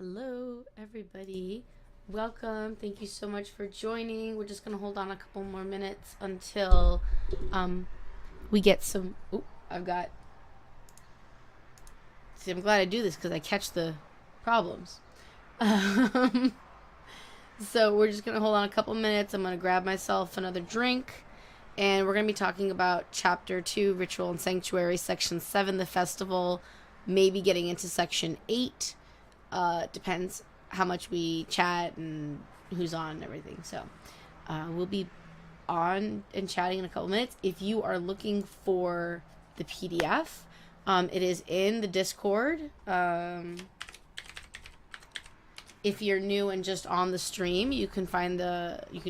Hello, everybody. Welcome. Thank you so much for joining. We're just going to hold on a couple more minutes until um, we get some. Ooh, I've got. See, I'm glad I do this because I catch the problems. Um, so we're just going to hold on a couple minutes. I'm going to grab myself another drink. And we're going to be talking about Chapter 2, Ritual and Sanctuary, Section 7, the Festival, maybe getting into Section 8. Depends how much we chat and who's on and everything. So we'll be on and chatting in a couple minutes. If you are looking for the PDF, it is in the Discord. If you're new and just on the stream, you can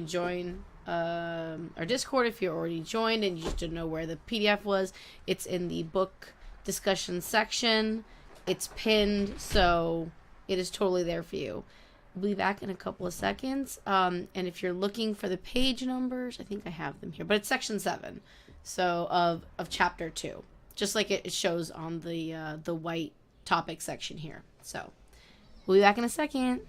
join our Discord if you're already joined and you just didn't know where the PDF was. It's in the book discussion section. It's pinned, so it is totally there for you. We'll be back in a couple of seconds. And if you're looking for the page numbers, I think I have them here, but it's section 7, so of chapter 2, just like it shows on the white topic section here. So we'll be back in a second.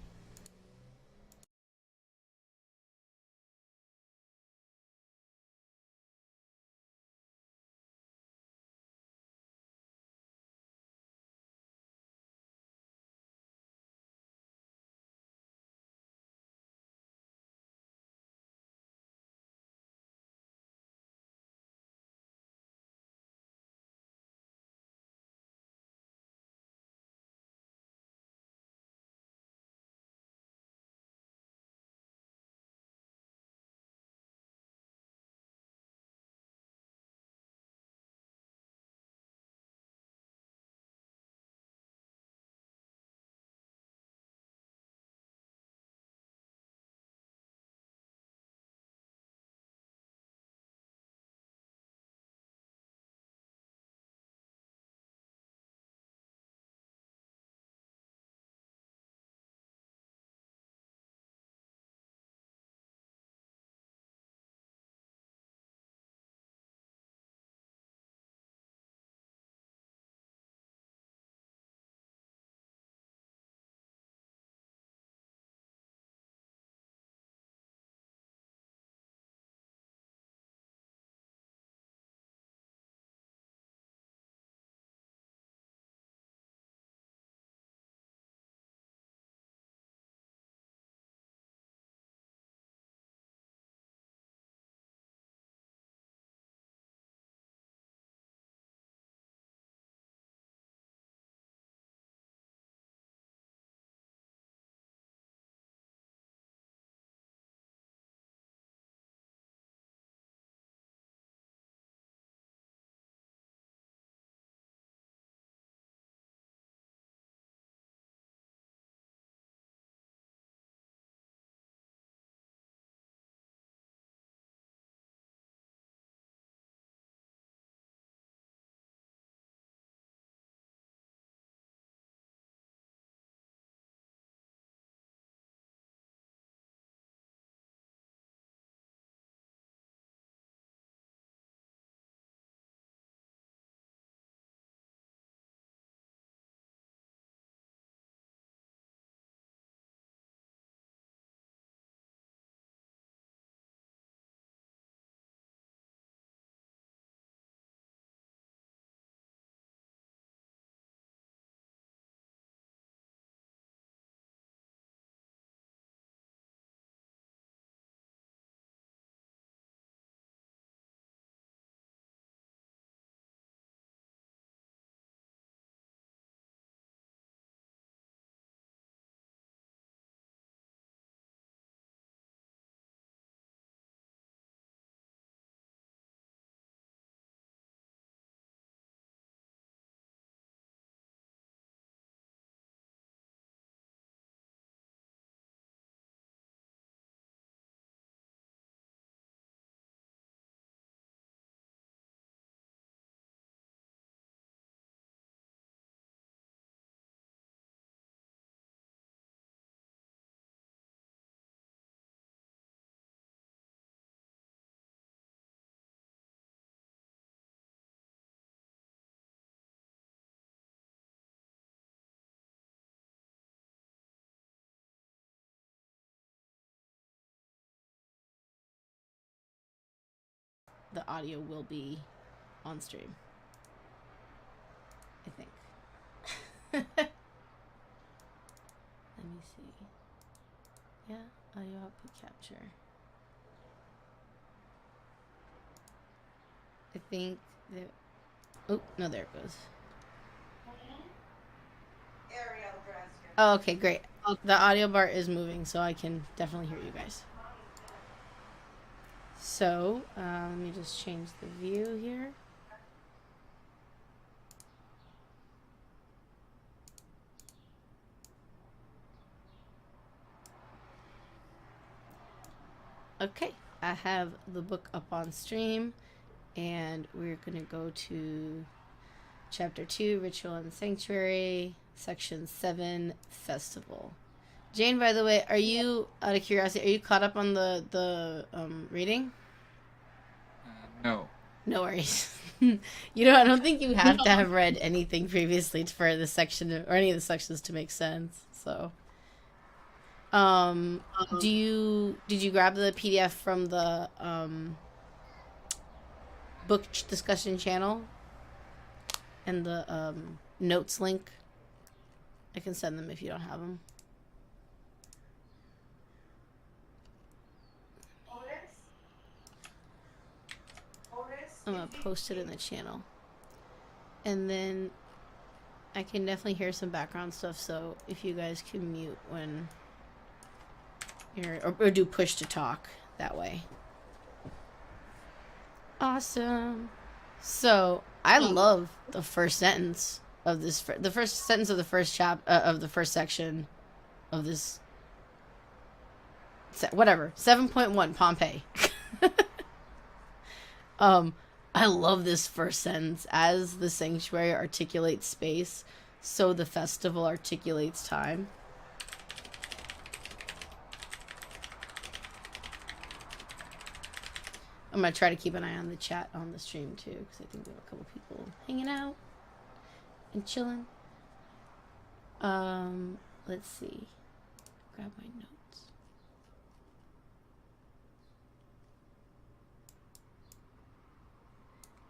the audio will be on stream. I think. Let me see. Yeah, audio output capture. I think that. Oh, no, there it goes. Oh, okay, great. The audio bar is moving, so I can definitely hear you guys. So, let me just change the view here. Okay, I have the book up on stream, and we're going to go to Chapter 2, Ritual and Sanctuary, Section 7, Festival. Jane, by the way, are you, out of curiosity, are you caught up on the reading? No. No worries. You know, I don't think you have to have read anything previously for this section, or any of the sections to make sense, so... did you grab the PDF from the book discussion channel and the notes link? I can send them if you don't have them. I'm gonna post it in the channel, and then I can definitely hear some background stuff, so if you guys can mute when or do push to talk that way. Awesome. So I love the first sentence of this. The first sentence of the first of the first section of this. Whatever. 7.1 Pompeii. I love this first sentence. As the sanctuary articulates space, so the festival articulates time. I'm going to try to keep an eye on the chat on the stream, too, because I think we have a couple people hanging out and chilling. Let's see. Grab my notes.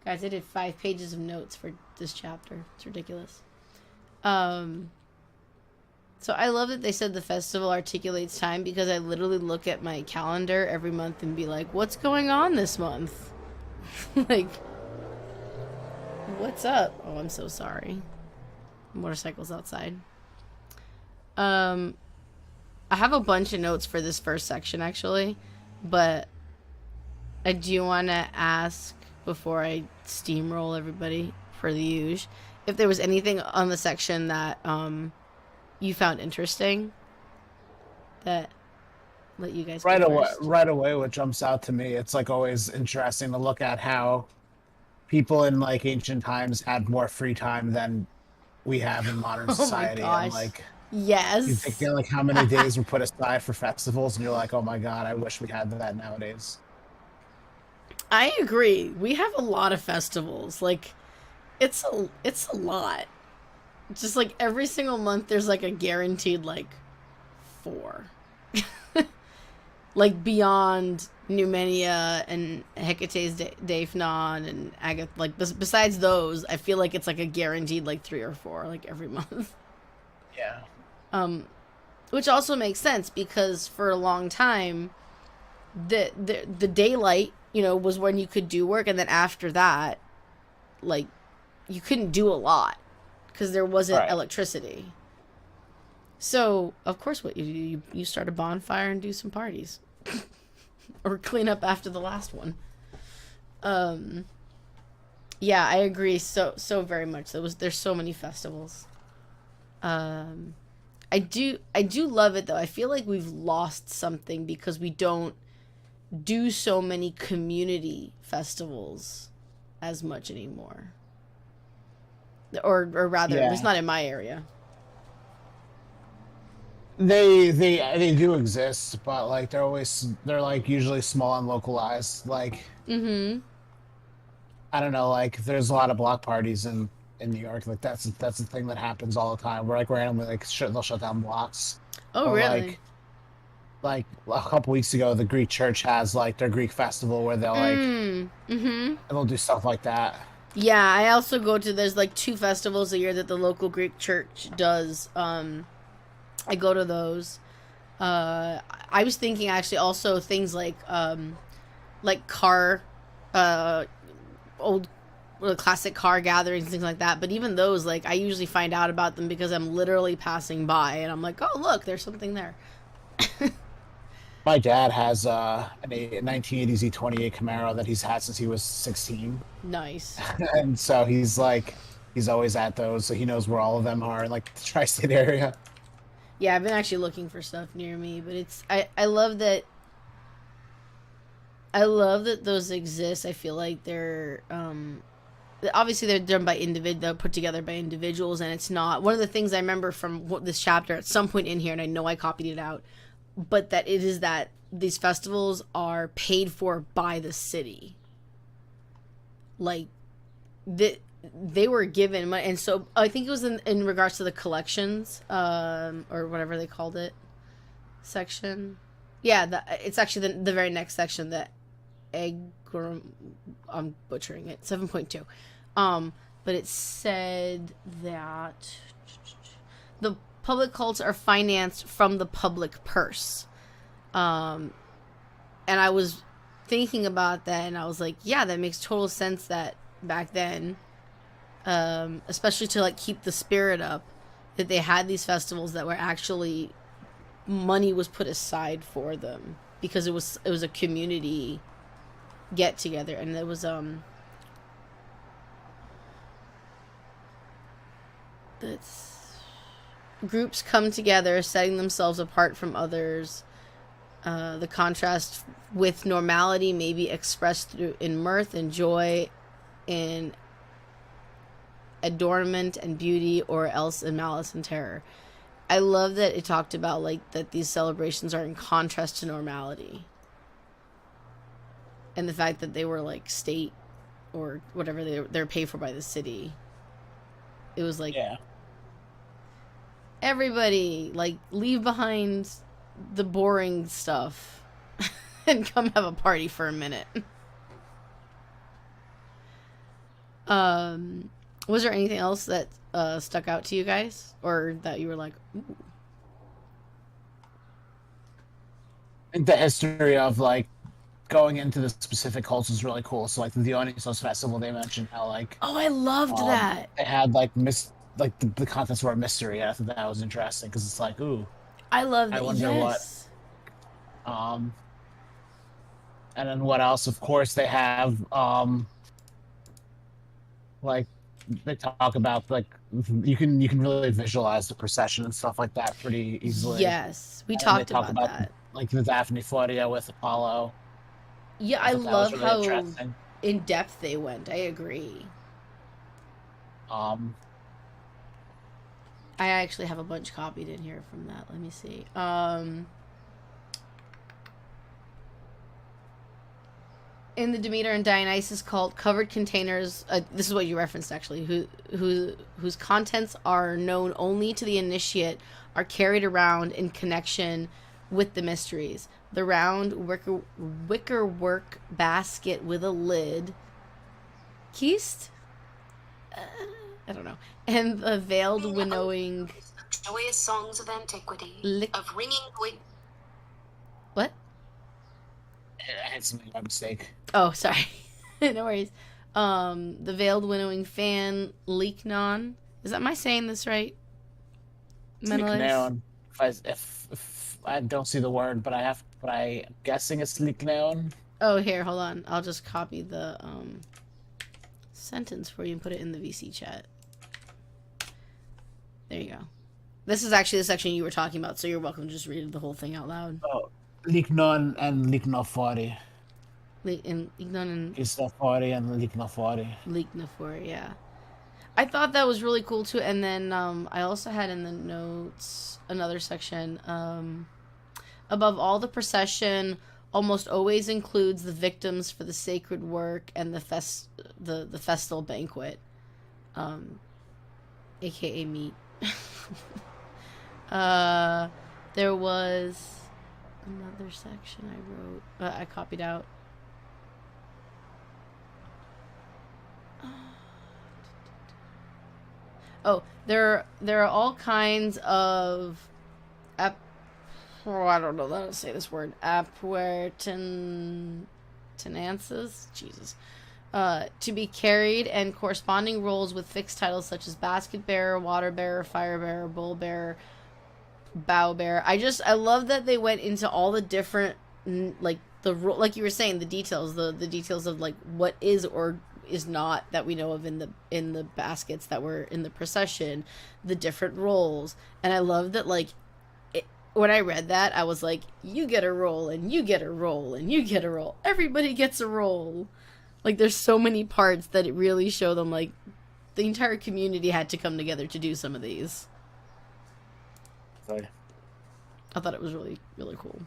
Guys, I did 5 pages of notes for this chapter. It's ridiculous. So I love that they said the festival articulates time, because I literally look at my calendar every month and be like, what's going on this month? Like, what's up? Oh, I'm so sorry. Motorcycles outside. I have a bunch of notes for this first section, actually, but I do want to ask, before I steamroll everybody for the usual, if there was anything on the section that you found interesting that let you guys right away what jumps out to me, it's like always interesting to look at how people in like ancient times had more free time than we have in modern society. And like, yes, you think like how many days were put aside for festivals, and you're like, oh my god, I wish we had that nowadays. I agree. We have a lot of festivals. Like, it's a lot. Just like every single month there's like a guaranteed like 4. Like beyond Numenia and Hecate's Daphnon and Agath, like besides those, I feel like it's like a guaranteed like 3 or 4 like every month. Yeah. Which also makes sense, because for a long time the daylight, you know, was when you could do work, and then after that, like, you couldn't do a lot because there wasn't electricity. So, of course, what you do, you start a bonfire and do some parties. Or clean up after the last one. Yeah, I agree so very much. There's so many festivals. I do love it, though. I feel like we've lost something because we don't do so many community festivals as much anymore. Or rather, it's not in my area. They do exist, but like they're like usually small and localized. Like, I don't know, like there's a lot of block parties in New York. Like that's the thing that happens all the time. Where like randomly like they'll shut down blocks. Oh, really? Like, like a couple weeks ago, the Greek church has like their Greek festival where they'll like Mm-hmm. they'll do stuff like that. Yeah, I also go to, there's like 2 festivals a year that the local Greek church does. I go to those. I was thinking actually also things like car, uh, old classic car gatherings, things like that. But even those, like, I usually find out about them because I'm literally passing by and I'm like, oh look, there's something there. My dad has a 1980s E28 Camaro that he's had since he was 16, Nice. and so he's always at those, so he knows where all of them are in like the tri-state area. Yeah, I've been actually looking for stuff near me, but I love that. I love that those exist. I feel like they're obviously they're done by they're put together by individuals, and it's not one of the things I remember from this chapter at some point in here, and I know I copied it out, but that it is that these festivals are paid for by the city. Like they were given money, and so I think it was in regards to the collections, or whatever they called it, section. Yeah, it's actually the very next section, the egg. I'm butchering it. 7.2. But it said that the public cults are financed from the public purse. And I was thinking about that, and I was like, yeah, that makes total sense that back then, especially to like keep the spirit up, that they had these festivals that were actually money was put aside for them because it was a community get together, and there was that's groups come together setting themselves apart from others. The contrast with normality may be expressed through in mirth and joy, in adornment and beauty, or else in malice and terror. I love that it talked about like that these celebrations are in contrast to normality. And the fact that they were like state or whatever they're paid for by the city. It was like, Yeah. Everybody like leave behind the boring stuff and come have a party for a minute. Was there anything else that stuck out to you guys, or that you were like, ooh? I think the history of like going into the specific cults is really cool. So like the Dionysos festival, they mentioned how like Oh, I loved that. they had like the contents were a mystery. And I thought that was interesting because it's like, ooh, I love that. I wonder Yes. and then what else? Of course, they have like they talk about like you can really visualize the procession and stuff like that pretty easily. Yes, we And then they talked talk about that. like the Daphne Floria with Apollo. Yeah, I I thought that was love really how interesting. in depth they went. I agree. Um, I actually have a bunch copied in here from that. Let me see. In the Demeter and Dionysus cult, covered containers. This is what you referenced actually. Whose contents are known only to the initiate are carried around in connection with the mysteries. The round wicker work basket with a lid. Kist? I don't know. And the veiled winnowing. Joyous songs of antiquity, of ringing voice. What? I had something by mistake. Oh, sorry. No worries. The veiled winnowing fan, Leeknon. Am I saying this right? Leekneon. If I don't see the word, but I'm guessing it's Leekneon. Oh, here, hold on. I'll just copy the sentence for you and put it in the VC chat. There you go. This is actually the section you were talking about, so you're welcome to just read the whole thing out loud. Oh, Leeknon and Leeknofori. Leeknon and Leeknofori and Leeknofori. Leeknofori, yeah. I thought that was really cool too, and then I also had in the notes another section. Above all, the procession almost always includes the victims for the sacred work and the festal banquet, aka meat. There was another section I wrote. I copied out. Oh, there are all kinds of I don't know how to say this word. Appurtenances? Jesus. To be carried, and corresponding roles with fixed titles such as basket bearer, water bearer, fire bearer, bull bearer, bow bearer. I love that they went into all the different, like like you were saying, the details of like what is or is not that we know of in the baskets that were in the procession, the different roles. And I love that, like, when I read that, I was like, you get a roll, and you get a roll, and you get a roll. Everybody gets a roll. Like, there's so many parts that it really show them, like, the entire community had to come together to do some of these. Sorry. I thought it was really, really cool.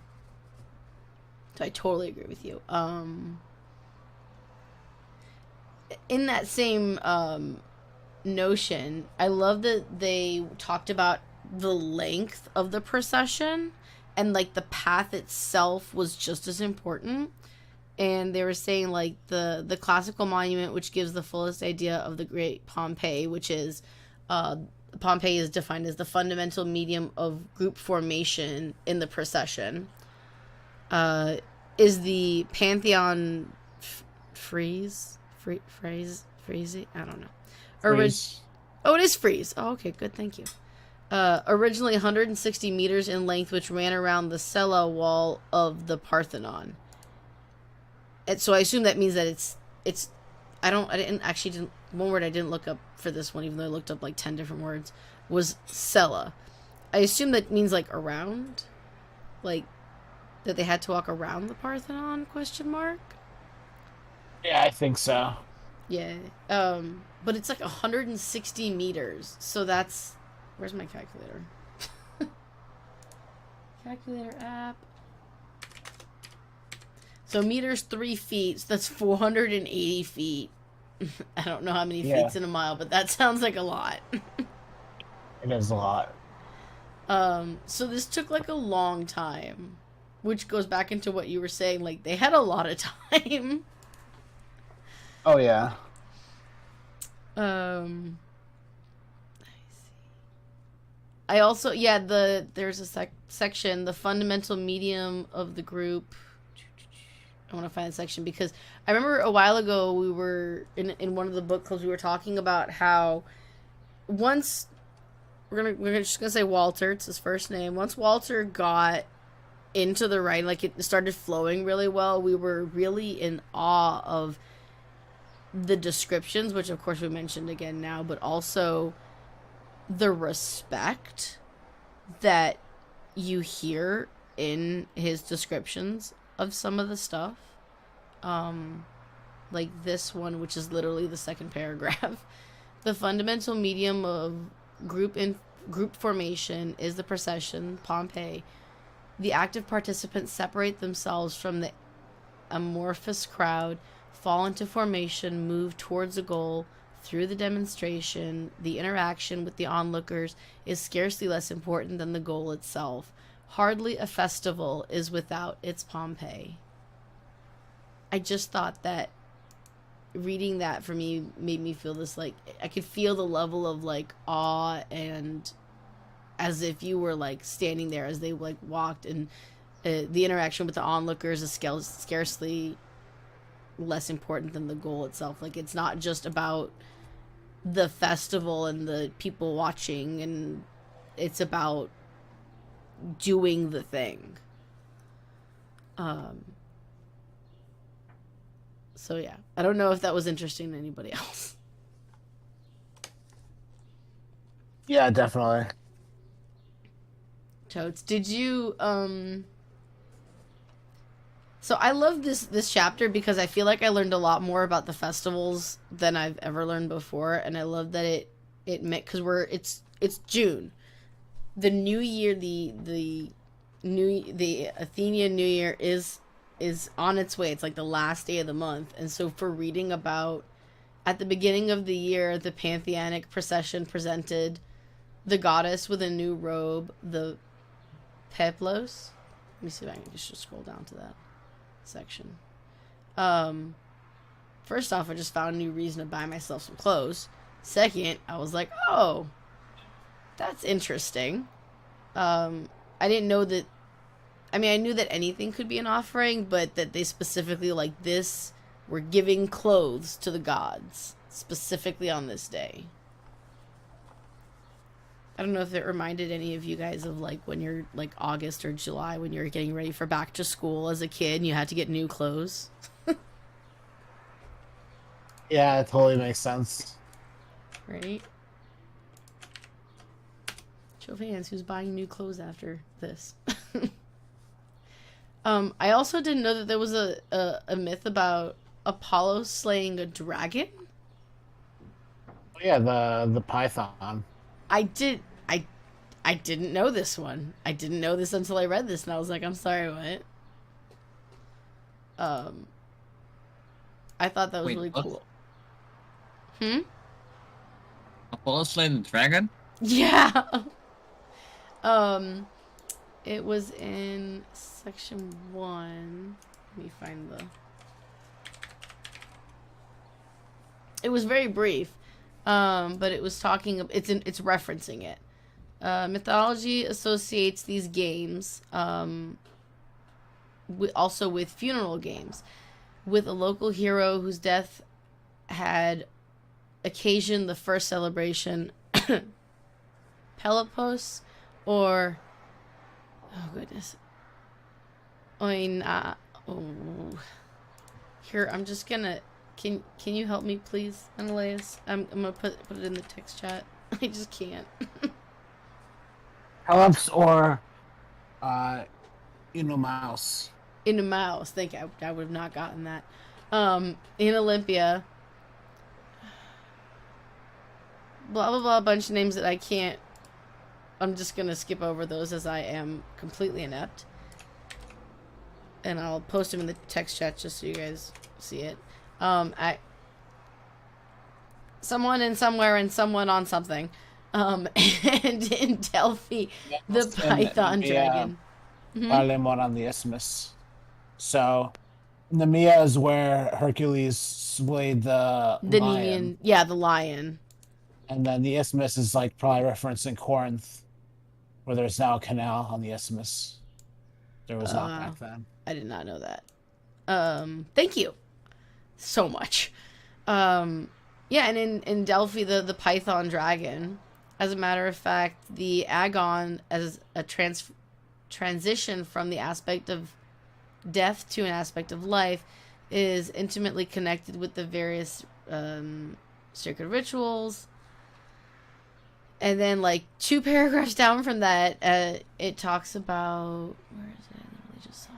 So I totally agree with you. In that same notion, I love that they talked about the length of the procession, and like the path itself was just as important. And they were saying, like, the classical monument, which gives the fullest idea of the great Pompeii, which is Pompeii is defined as the fundamental medium of group formation in the procession, is the Pantheon frieze. I don't know. Oh, it is frieze. Oh, okay, good, thank you. Originally 160 meters in length, which ran around the cella wall of the Parthenon. And so I assume that means that it's one word I didn't look up for this one, even though I looked up like 10 different words, was cella. I assume that means like around, like that they had to walk around the Parthenon, ? Yeah, I think so. Yeah. But it's like 160 meters. So that's, where's my calculator? Calculator app. So meters, 3 feet. So that's 480 feet. I don't know how many feet's in a mile, but that sounds like a lot. It is a lot. So this took like a long time, which goes back into what you were saying. Like, they had a lot of time. Oh yeah. I see. I also, there's a section, the fundamental medium of the group. I want to find the section because I remember a while ago we were in one of the book clubs, we were talking about how once we're just gonna say Waleter, it's his first name. Once Waleter got into the writing, like it started flowing really well, we were really in awe of the descriptions, which of course we mentioned again now, but also the respect that you hear in his descriptions of some of the stuff. Like this one, which is literally the second paragraph. The fundamental medium of group formation is the procession, Pompeii. The active participants separate themselves from the amorphous crowd, fall into formation, move towards a goal. Through the demonstration, the interaction with the onlookers is scarcely less important than the goal itself. Hardly a festival is without its Pompeii. I just thought that reading that for me made me feel this, like, I could feel the level of, like, awe, and as if you were, like, standing there as they, like, walked, and the interaction with the onlookers is scarcely less important than the goal itself. Like, it's not just about the festival and the people watching, and it's about doing the thing. So yeah, I don't know if that was interesting to anybody else. Yeah, definitely. Totes, did you so I love this chapter because I feel like I learned a lot more about the festivals than I've ever learned before, and I love that it meant, because it's June. The new year, the Athenian New Year is on its way. It's like the last day of the month. And so for reading about, at the beginning of the year, the Pantheonic procession presented the goddess with a new robe, the peplos, me see if I can just scroll down to that section. First off, I just found a new reason to buy myself some clothes. Second, I was like, oh, that's interesting. I didn't know that. I mean, I knew that anything could be an offering, but that they specifically, like this, were giving clothes to the gods, specifically on this day. I don't know if it reminded any of you guys of, like, when you're, like, August or July, when you're getting ready for back to school as a kid, and you had to get new clothes. Yeah, it totally makes sense. Right? Show of hands, who's buying new clothes after this? I also didn't know that there was a myth about Apollo slaying a dragon. Oh, yeah, the python. I didn't know this one. I didn't know this until I read this, and I was like, I'm sorry, what? I thought that was really what? cool. Apollo slaying the dragon? Yeah. It was in section 1. Let me find the... It was very brief, but it was talking... It's referencing it. Mythology associates these games also with funeral games, with a local hero whose death had occasioned the first celebration, Pelopos, or... Oh, goodness. Oh. Here, I'm just gonna... Can you help me, please, Mentalize? I'm gonna put it in the text chat. I just can't. Pelops or, mouse. In a mouse. Thank you. I would have not gotten that. In Olympia. Blah, blah, blah. A bunch of names that I can't... I'm just gonna skip over those as I am completely inept. And I'll post them in the text chat just so you guys see it. Someone and somewhere and someone on something. And in Delphi, the Python dragon. Palemon on the Isthmus. So, Nemea is where Hercules slayed the lion. Nemean, yeah, the lion. And then the Isthmus is like probably referencing Corinth, where there's now a canal on the Isthmus. There was not back then. I did not know that. Thank you so much. Yeah, and in Delphi, the Python dragon. As a matter of fact, the Agon as a transition from the aspect of death to an aspect of life is intimately connected with the various sacred rituals. And then, like, 2 paragraphs down from that, it talks about... Where is it? I literally just saw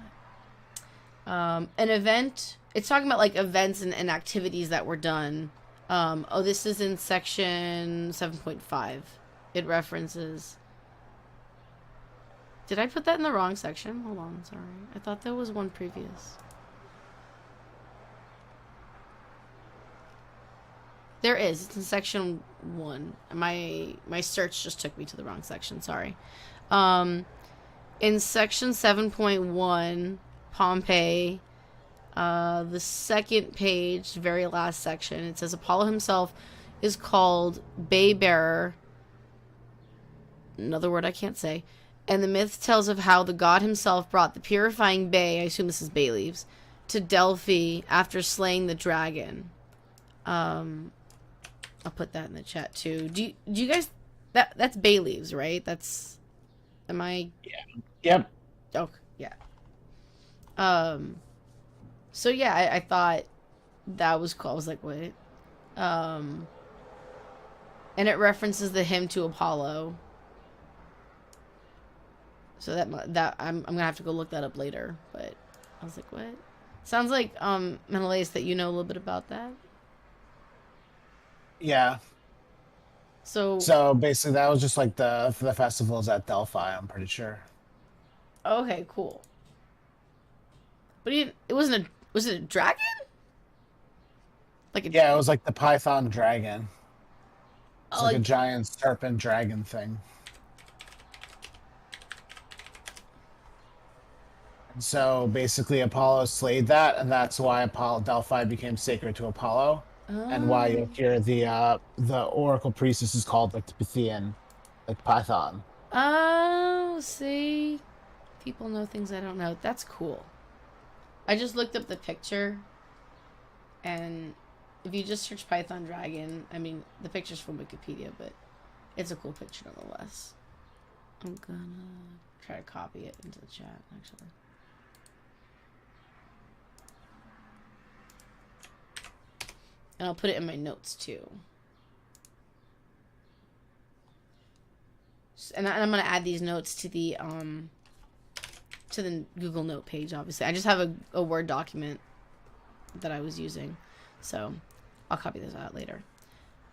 it. An event... It's talking about, like, events and activities that were done. This is in section 7.5. It references... Did I put that in the wrong section? Hold on, sorry. I thought there was one previous. There is. It's in section 1. My search just took me to the wrong section. Sorry. In section 7.1, Pompeii, the second page, very last section, it says Apollo himself is called Baybearer. Another word I can't say. And the myth tells of how the god himself brought the purifying bay, I assume this is bay leaves, to Delphi after slaying the dragon. I'll put that in the chat too. Do you guys... That's bay leaves, right? That's... Am I... Yeah. Yep. Oh, yeah. So yeah, I thought that was cool. I was like, what? And it references the hymn to Apollo. So that I'm gonna have to go look that up later. But I was like, what? Sounds like Mentalize that you know a little bit about that. Yeah. So basically, that was just like the festivals at Delphi. I'm pretty sure. Okay, cool. But it wasn't a... Was it a dragon? Like Yeah, it was like the Python dragon. It's like like a giant serpent dragon thing. So basically, Apollo slayed that, and that's why Apollo Delphi became sacred to Apollo, and why Oh. you'll hear the Oracle priestess is called like the Pythian, like Python. Oh, see? People know things I don't know. That's cool. I just looked up the picture, and if you just search Python Dragon, I mean, the picture's from Wikipedia, but it's a cool picture nonetheless. I'm gonna try to copy it into the chat, actually. And I'll put it in my notes, too. And I'm gonna add these notes to the Google Note page, obviously. I just have a Word document that I was using, so I'll copy this out later.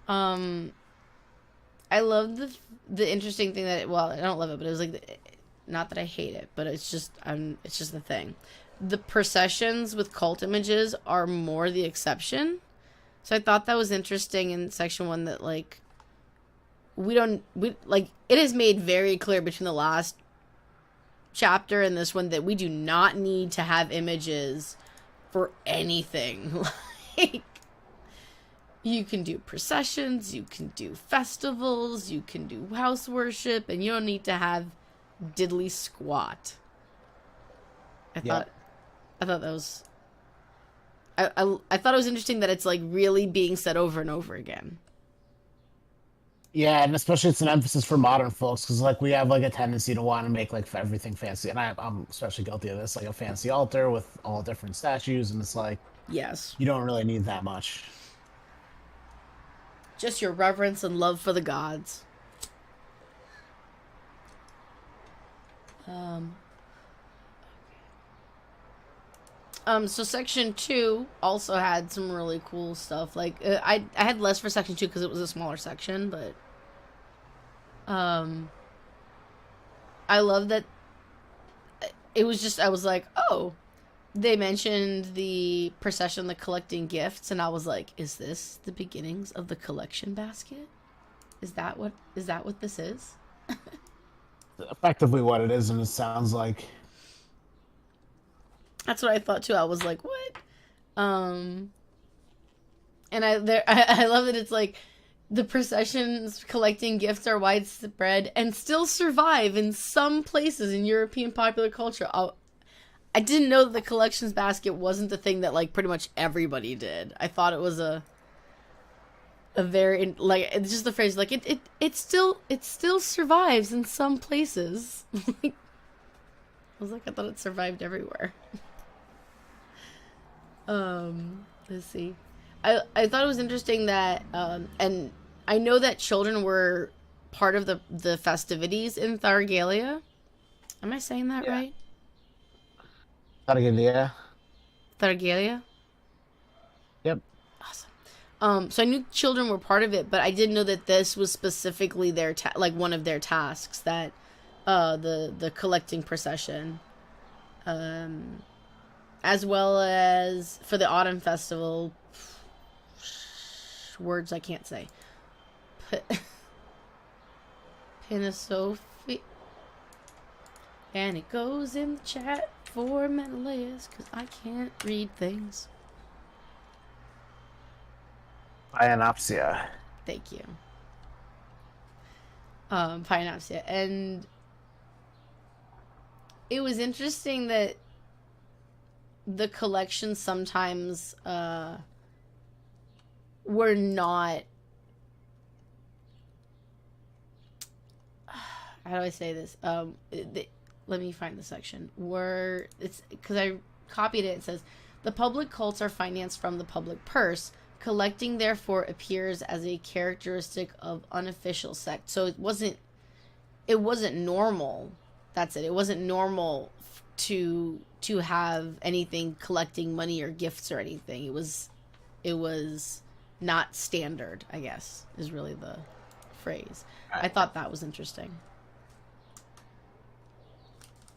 I love the interesting thing that I don't love it, but it was like not that I hate it, but it's just the thing. The processions with cult images are more the exception. So I thought that was interesting in section 1 that like it is made very clear between the last chapter and this one that we do not need to have images for anything. Like, you can do processions, you can do festivals, you can do house worship, and you don't need to have diddly squat. I thought that was I thought it was interesting that it's like really being said over and over again. Yeah, and especially it's an emphasis for modern folks because like we have like a tendency to want to make like everything fancy, and I'm especially guilty of this, like a fancy altar with all different statues, and it's like Yes. you don't really need that much. Just your reverence and love for the gods. So section 2 also had some really cool stuff. Like I had less for section 2 because it was a smaller section, but I love that it was just, I was like, oh, they mentioned the procession, the collecting gifts, and I was like, is this the beginnings of the collection basket? Is that what this is? Effectively what it is, and it sounds like. That's what I thought too. I was like, what? And I love that it's like the processions collecting gifts are widespread and still survive in some places in European popular culture. I didn't know that the collections basket wasn't the thing that like pretty much everybody did. I thought it was a very, like, it's just the phrase like it still survives in some places. Like, I was like, I thought it survived everywhere. Let's see. I thought it was interesting that and I know that children were part of the festivities in Thargelia. Am I saying that right? Not a good idea. Thargelia? Yep. Awesome. So I knew children were part of it, but I didn't know that this was specifically their like one of their tasks, that the collecting procession, as well as for the autumn festival. Words I can't say. Pinasophia. And it goes in the chat for Mentalize because I can't read things. Pyanopsia. Thank you. Pyanopsia. And it was interesting that the collections sometimes were not, how do I say this? Let me find the section where it's, because I copied it. It says the public cults are financed from the public purse. Collecting therefore appears as a characteristic of unofficial sect. So it wasn't normal. That's it. It wasn't normal to have anything collecting money or gifts or anything. It was not standard, I guess, is really the phrase. I thought that was interesting.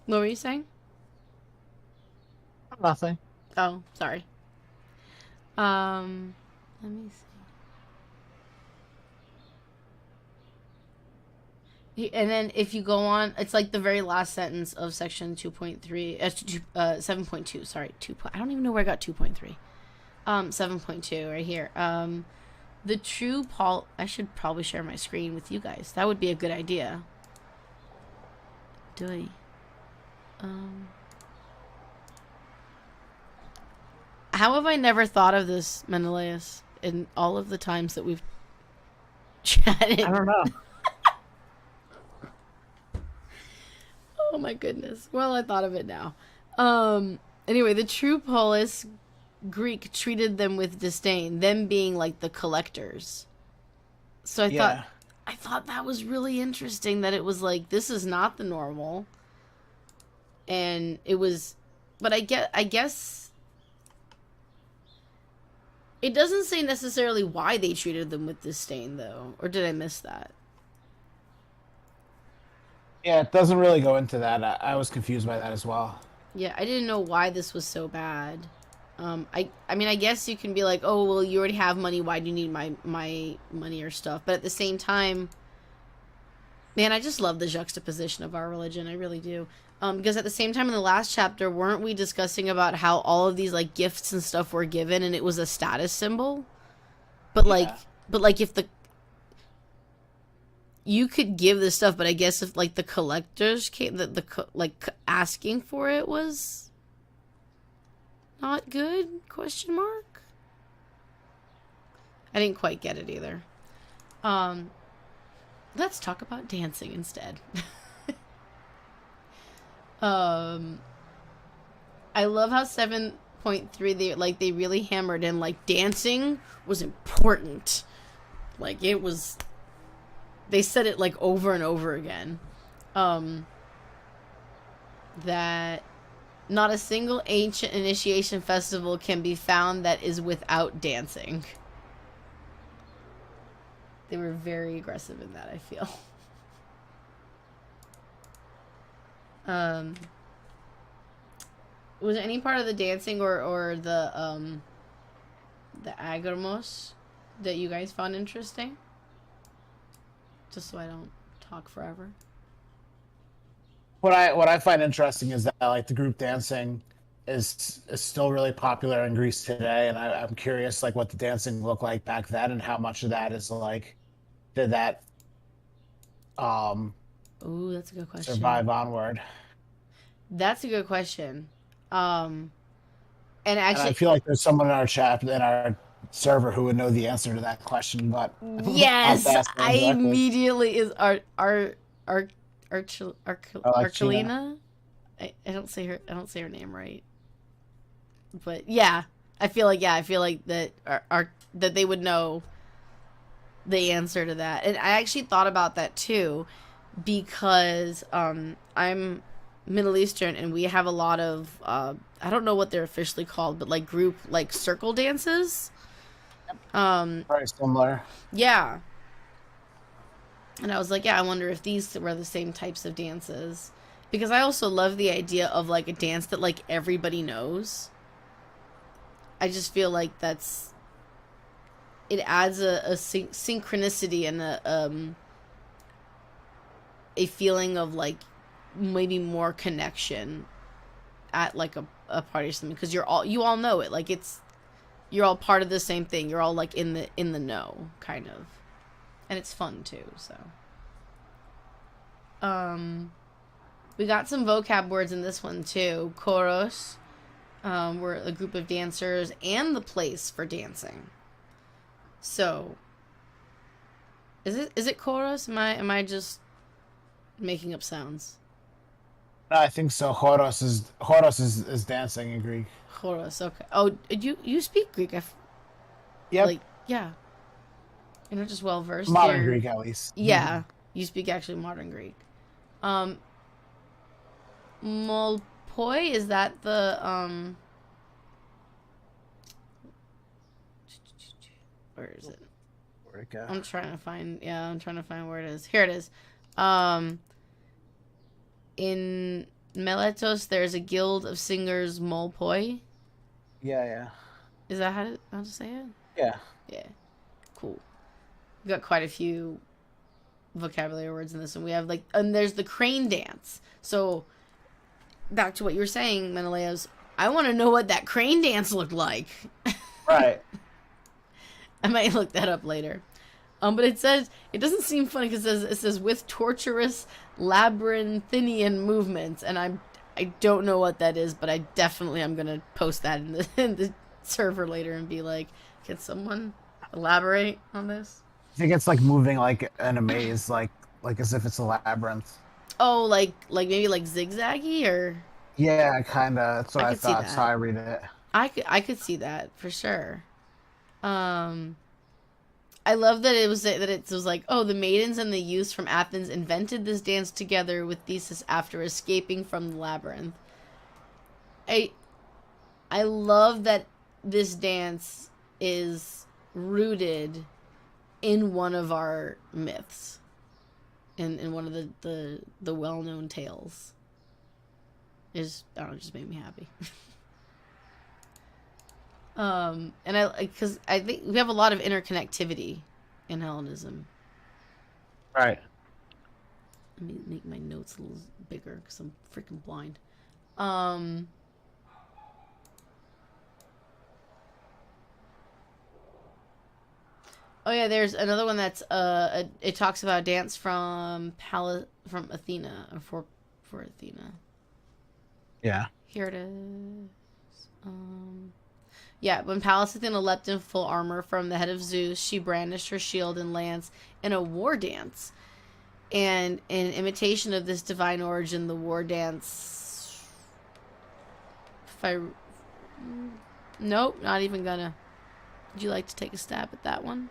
What were you saying? Nothing. Oh, sorry. Let me see. And then if you go on, it's like the very last sentence of section 2.3, 7.2, sorry, I don't even know where I got 2.3. 7.2 right here. The true I should probably share my screen with you guys. That would be a good idea. Do I? How have I never thought of this, Menelaus, in all of the times that we've chatted? I don't know. Oh my goodness. Well, I thought of it now. Anyway, the true polis Greek treated them with disdain, them being like the collectors. So I thought that was really interesting that it was like, this is not the normal. And it was, but I guess it doesn't say necessarily why they treated them with disdain though. Or did I miss that? Yeah, it doesn't really go into that. I was confused by that as well. Yeah, I didn't know why this was so bad. I mean, I guess you can be like, oh, well, you already have money. Why do you need my money or stuff? But at the same time, man, I just love the juxtaposition of our religion. I really do. Because at the same time in the last chapter, weren't we discussing about how all of these like gifts and stuff were given and it was a status symbol? But like if you could give this stuff, but I guess if like the collectors came, like asking for it was not good? Question mark. I didn't quite get it either. Let's talk about dancing instead. I love how 7.3 they really hammered in like dancing was important. Like it was. They said it like over and over again. That not a single ancient initiation festival can be found that is without dancing. They were very aggressive in that, I feel. Was there any part of the dancing or the agramos that you guys found interesting? Just so I don't talk forever. What I find interesting is that like the group dancing is still really popular in Greece today, and I'm curious like what the dancing looked like back then and how much of that is like did that Ooh, that's a good question. survive onward. That's a good question. And actually, And I feel like there's someone in our chat, in our server, who would know the answer to that question. But yes, I'll ask them I directly. immediately is Archelina. I don't say her name right. But yeah, I feel like that that they would know the answer to that. And I actually thought about that too, because I'm Middle Eastern and we have a lot of I don't know what they're officially called, but like group like circle dances. Very similar. Yeah. And I was like, yeah, I wonder if these were the same types of dances. Because I also love the idea of like a dance that like everybody knows. I just feel like it adds a synchronicity and a feeling of like maybe more connection at like a party or something, because you all know it, like you're all part of the same thing, you're all like in the know kind of, and it's fun too. So we got some vocab words in this one too. Choros, were a group of dancers and the place for dancing. So is it choros? Am I just making up sounds? No, I think so. Horos is dancing in Greek. Choros, okay. Oh, you speak Greek? Yep. Like, yeah. You're not just well versed. Modern Greek, at least. Yeah, you speak actually modern Greek. Molpoi, is that the where is it? Where'd it go? I'm trying to find where it is. Here it is. In Miletos, there's a guild of singers, Molpoi. Yeah. Is that how to say it? Yeah. Yeah. Cool. We got quite a few vocabulary words in this one. We have like, and there's the crane dance. So back to what you were saying, Menelaus, I want to know what that crane dance looked like. Right. I might look that up later. But it says, it doesn't seem funny because it says with torturous labyrinthian movements, and I don't know what that is, but I definitely am gonna post that in the server later and be like, can someone elaborate on this? I think it's like moving like in a maze, like as if it's a labyrinth. Oh, like maybe like zigzaggy or. Yeah, kind of. That's what I thought. That's how I read it. I could see that for sure. I love that it was like, oh, the maidens and the youths from Athens invented this dance together with Theseus after escaping from the labyrinth. I love that this dance is rooted in one of our myths, in one of the well-known tales. I don't know, it just made me happy. And because I think we have a lot of interconnectivity in Hellenism. Right. Let me make my notes a little bigger because I'm freaking blind. Oh yeah, there's another one that's it talks about a dance from Athena, or for Athena. Yeah. Here it is. Yeah, when Pallas Athena leapt in full armor from the head of Zeus, she brandished her shield and lance in a war dance. And in imitation of this divine origin, the war dance... Nope, not even gonna. Would you like to take a stab at that one,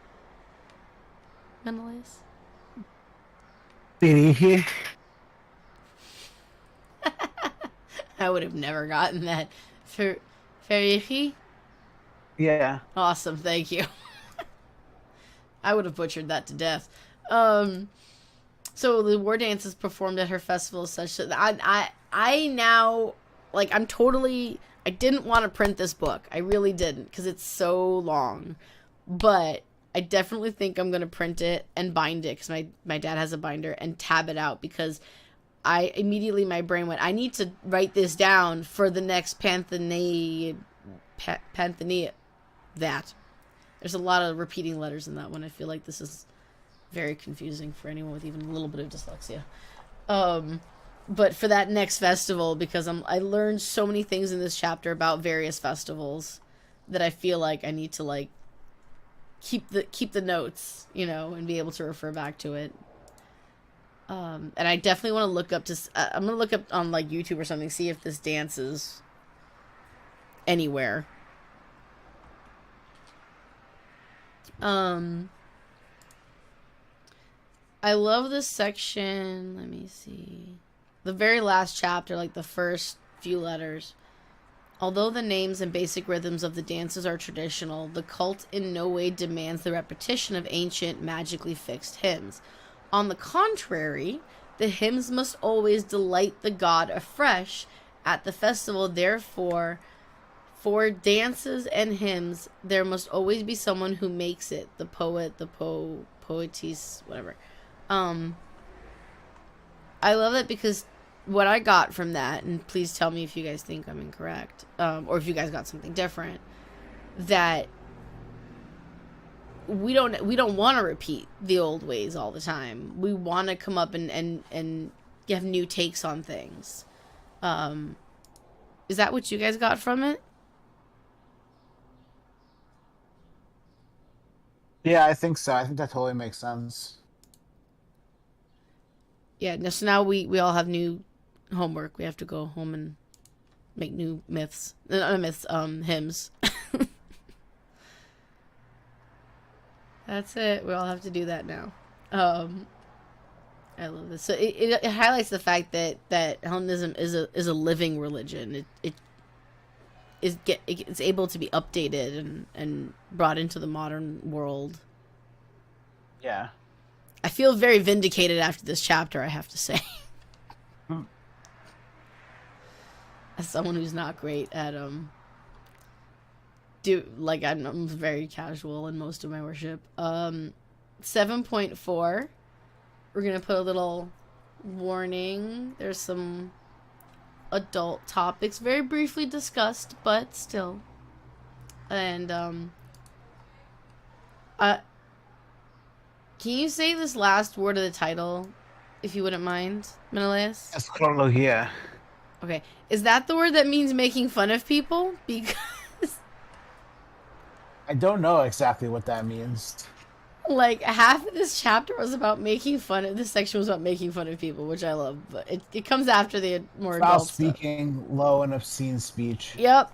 Menelaus? I would have never gotten that. Ferihi? Yeah. Awesome, thank you. I would have butchered that to death. So the war dance is performed at her festival such that I now, like, I didn't want to print this book. I really didn't, because it's so long. But I definitely think I'm going to print it and bind it, because my dad has a binder, and tab it out, because my brain went, I need to write this down for the next Panthenia. That. There's a lot of repeating letters in that one. I feel like this is very confusing for anyone with even a little bit of dyslexia. But for that next festival, because I learned so many things in this chapter about various festivals that I feel like I need to, like, keep the notes, and be able to refer back to it. And I definitely want to look up I'm gonna look up on, like, YouTube or something, see if this dance is anywhere. I love this section. Let me see. The very last chapter, like the first few letters. Although the names and basic rhythms of the dances are traditional, the cult in no way demands the repetition of ancient, magically fixed hymns. On the contrary, the hymns must always delight the god afresh at the festival. Therefore, for dances and hymns, there must always be someone who makes it. The poet, the poetess, whatever. I love it because what I got from that, and please tell me if you guys think I'm incorrect, or if you guys got something different, that we don't want to repeat the old ways all the time. We want to come up and have new takes on things. Is that what you guys got from it? Yeah, I think so. I think that totally makes sense. Yeah, so now we all have new homework. We have to go home and make new myths. Hymns. That's it. We all have to do that now. I love this. So it highlights the fact that Hellenism is a living religion. It's able to be updated and brought into the modern world. Yeah. I feel very vindicated after this chapter, I have to say. As someone who's not great at I'm very casual in most of my worship. 7.4. we're gonna put a little warning. There's some adult topics, very briefly discussed, but still. And can you say this last word of the title, if you wouldn't mind, Menelaus? Astrologia. Okay, is that the word that means making fun of people? Because I don't know exactly what that means. like half of this chapter was about making fun of. This section was about making fun of people, which I love. But it comes after the more Foul adult stuff. speaking, low and obscene speech. Yep.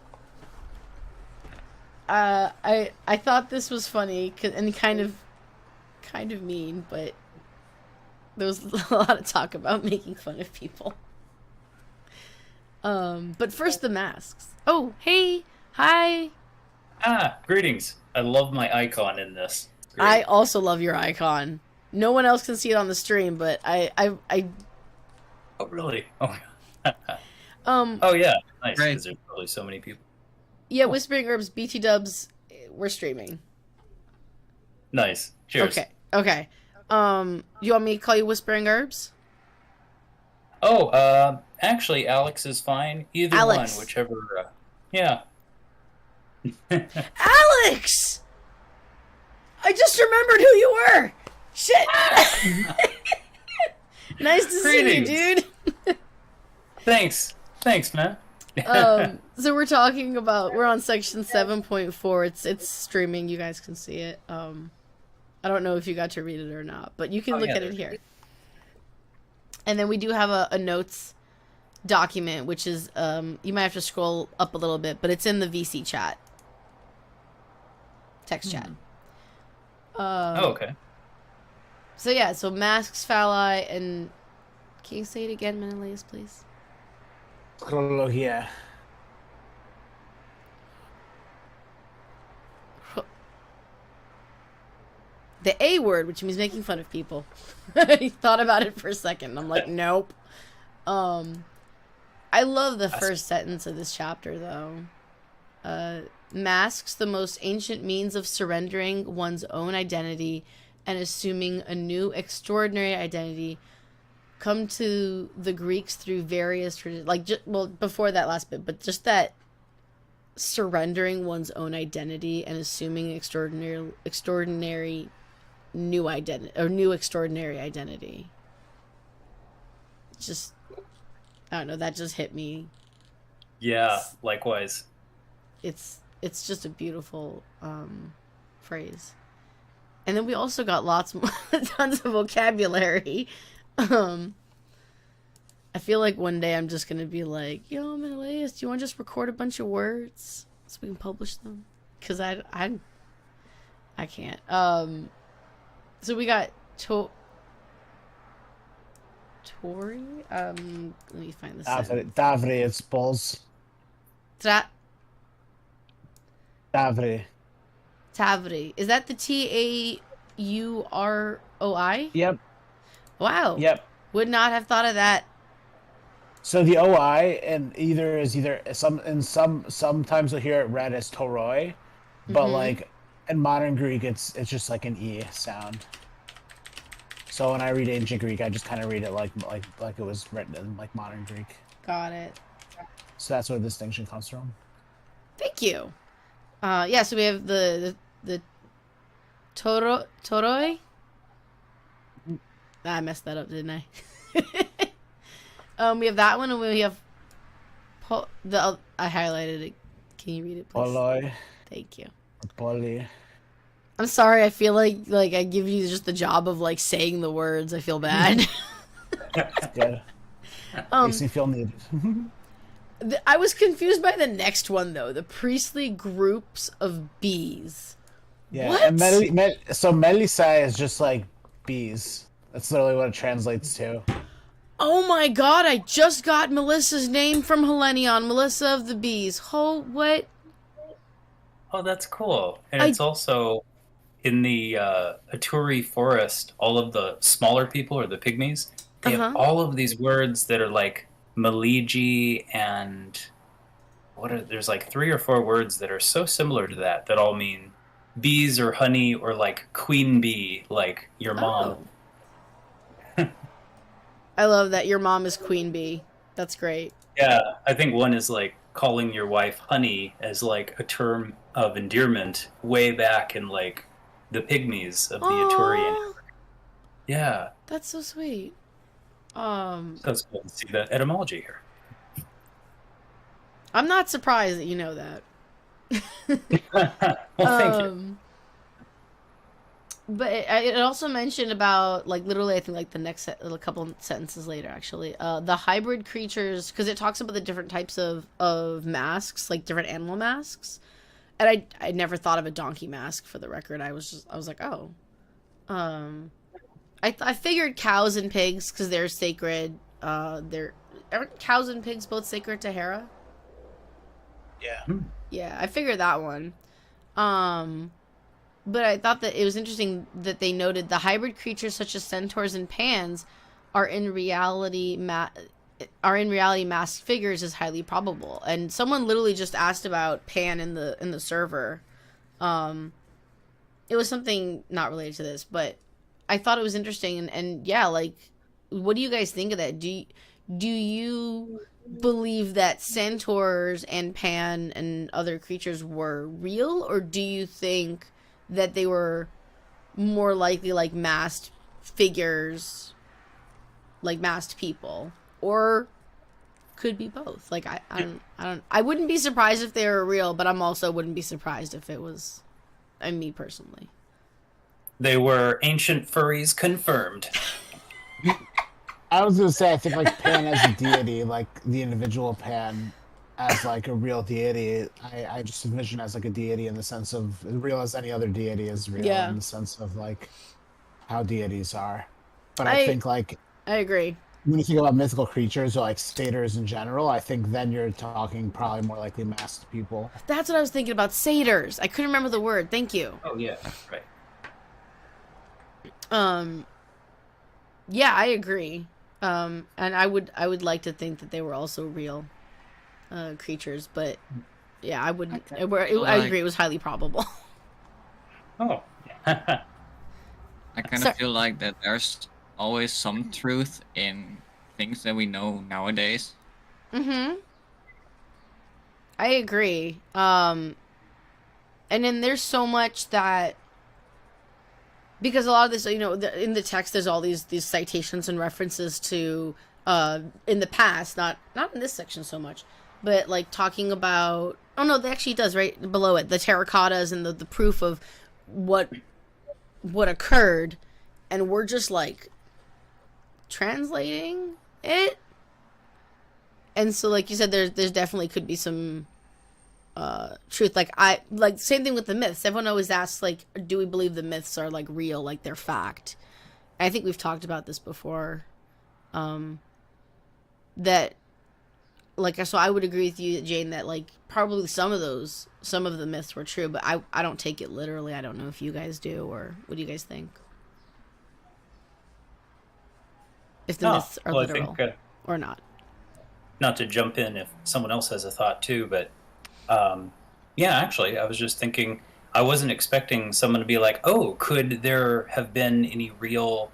I thought this was funny and kind of mean, but there was a lot of talk about making fun of people. But first the masks. Oh, hey, hi. Greetings. I love my icon in this. Great. I also love your icon. No one else can see it on the stream, but I Oh, really? Oh, oh yeah. Nice. Right. Because there's probably so many people. yeah, Whispering Herbs, BT Dubs, we're streaming. Nice. Cheers. Okay. You want me to call you Whispering Herbs? Oh, actually, Alex is fine. Either Alex. one, whichever. Yeah. Alex! I just remembered who you were! Shit! Nice to Greetings. see you, dude! Thanks, man. So we're talking about, we're on section 7.4. It's streaming, you guys can see it. I don't know if you got to read it or not, but you can look at it here. And then we do have a notes document, which is, you might have to scroll up a little bit, but it's in the VC chat. Text chat. Okay. So yeah, so masks, phalli, and can you say it again, Menelaus, please? Astrologia. The A word, which means making fun of people. I thought about it for a second. I'm like, nope. I love the first sentence of this chapter, though. Masks, the most ancient means of surrendering one's own identity and assuming a new extraordinary identity, come to the Greeks through various traditions. Like, well, before that last bit, but just that surrendering one's own identity and assuming extraordinary new identity or new extraordinary identity. Just, I don't know, that just hit me. Yeah, likewise. It's just a beautiful phrase. And then we also got tons of vocabulary. I feel like one day I'm just gonna be like, yo, Menelaus, do you want to just record a bunch of words so we can publish them? Because I can't. So we got Toroi. Let me find this. Davri, it's balls. Davri. Tavri. Is that the Tauroi? Yep. Wow. Yep. Would not have thought of that. So the OI and sometimes you'll hear it read as Toroi, but like in modern Greek it's just like an E sound. So when I read ancient Greek, I just kind of read it like it was written in like modern Greek. Got it. So that's where the distinction comes from. Thank you. Yeah, so we have the Toroi. I messed that up, didn't I? We have that one, and we have I highlighted it. Can you read it, please? Poloi. Thank you. Poli. I'm sorry. I feel like I give you just the job of like saying the words. I feel bad. It's good. Makes me feel needed. I was confused by the next one though. The priestly groups of bees. Yeah, What? and so Melisai is just like bees. That's literally what it translates to. Oh my god, I just got Melissa's name from Hellenion, Melissa of the Bees. Oh, what? Oh, that's cool. And it's also in the Aturi forest, all of the smaller people, or the pygmies, they have all of these words that are like Maligi and there's like 3 or 4 words that are so similar to that all mean bees or honey or like queen bee, like your mom. I love that your mom is Queen Bee. That's great. Yeah, I think one is like calling your wife honey as like a term of endearment way back in like the pygmies of the Aturian. Aw, Yeah, that's so sweet. so it's cool to see that etymology here. I'm not surprised that you know that. Well, thank you. But it also mentioned about, like, literally, I think, like, the next a couple sentences later, actually, the hybrid creatures, because it talks about the different types of masks, like, different animal masks. And I never thought of a donkey mask, for the record. I was like, oh. I figured cows and pigs, because they're sacred. Aren't cows and pigs both sacred to Hera? Yeah. Yeah, I figured that one. But I thought that it was interesting that they noted the hybrid creatures such as centaurs and pans are in reality masked figures is highly probable. And someone literally just asked about Pan in the server. It was something not related to this, but I thought it was interesting. And yeah, like, what do you guys think of that? Do you believe that centaurs and Pan and other creatures were real, or do you think that they were more likely like masked figures, like masked people, or could be both? Like I wouldn't be surprised if they were real, but I'm also wouldn't be surprised if it was, me personally. They were ancient furries confirmed. I was gonna say, I think like Pan as a deity, like the individual Pan as like a real deity, I just envision as like a deity in the sense of real as any other deity is real, in the sense of like how deities are. But I think like I agree. When you think about mythical creatures or like satyrs in general, I think then you're talking probably more likely masked people. That's what I was thinking about, satyrs. I couldn't remember the word. Thank you. Oh yeah, right. Yeah, I agree. And I would like to think that they were also real creatures, but yeah, I wouldn't. I agree. It was highly probable. Oh. I kind of feel like that there's always some truth in things that we know nowadays. Mm-hmm. I agree. And then there's so much that, because a lot of this, in the text, there's all these citations and references to in the past, not in this section so much, but like talking about. Oh no, that actually does right below it, the terracottas and the proof of what occurred, and we're just like translating it. And so, like you said, there's definitely could be some truth. Like same thing with the myths. Everyone always asks, like, do we believe the myths are like real, like they're fact? And I think we've talked about this before. That, like, so I would agree with you, Jane, that like probably some of the myths were true, but I don't take it literally. I don't know if you guys do, or what do you guys think? If the myths are literal, I think, or not. Not to jump in if someone else has a thought too, but yeah, actually, I was just thinking, I wasn't expecting someone to be like, oh, could there have been any real,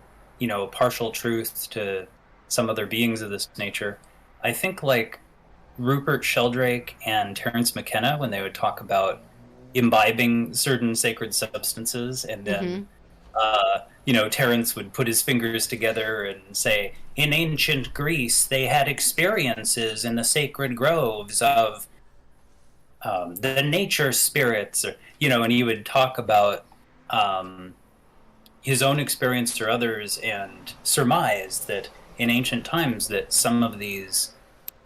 partial truth to some other beings of this nature? I think like Rupert Sheldrake and Terence McKenna, when they would talk about imbibing certain sacred substances, and then Terence would put his fingers together and say, in ancient Greece, they had experiences in the sacred groves of the nature spirits, or, and he would talk about his own experience or others, and surmise that in ancient times that some of these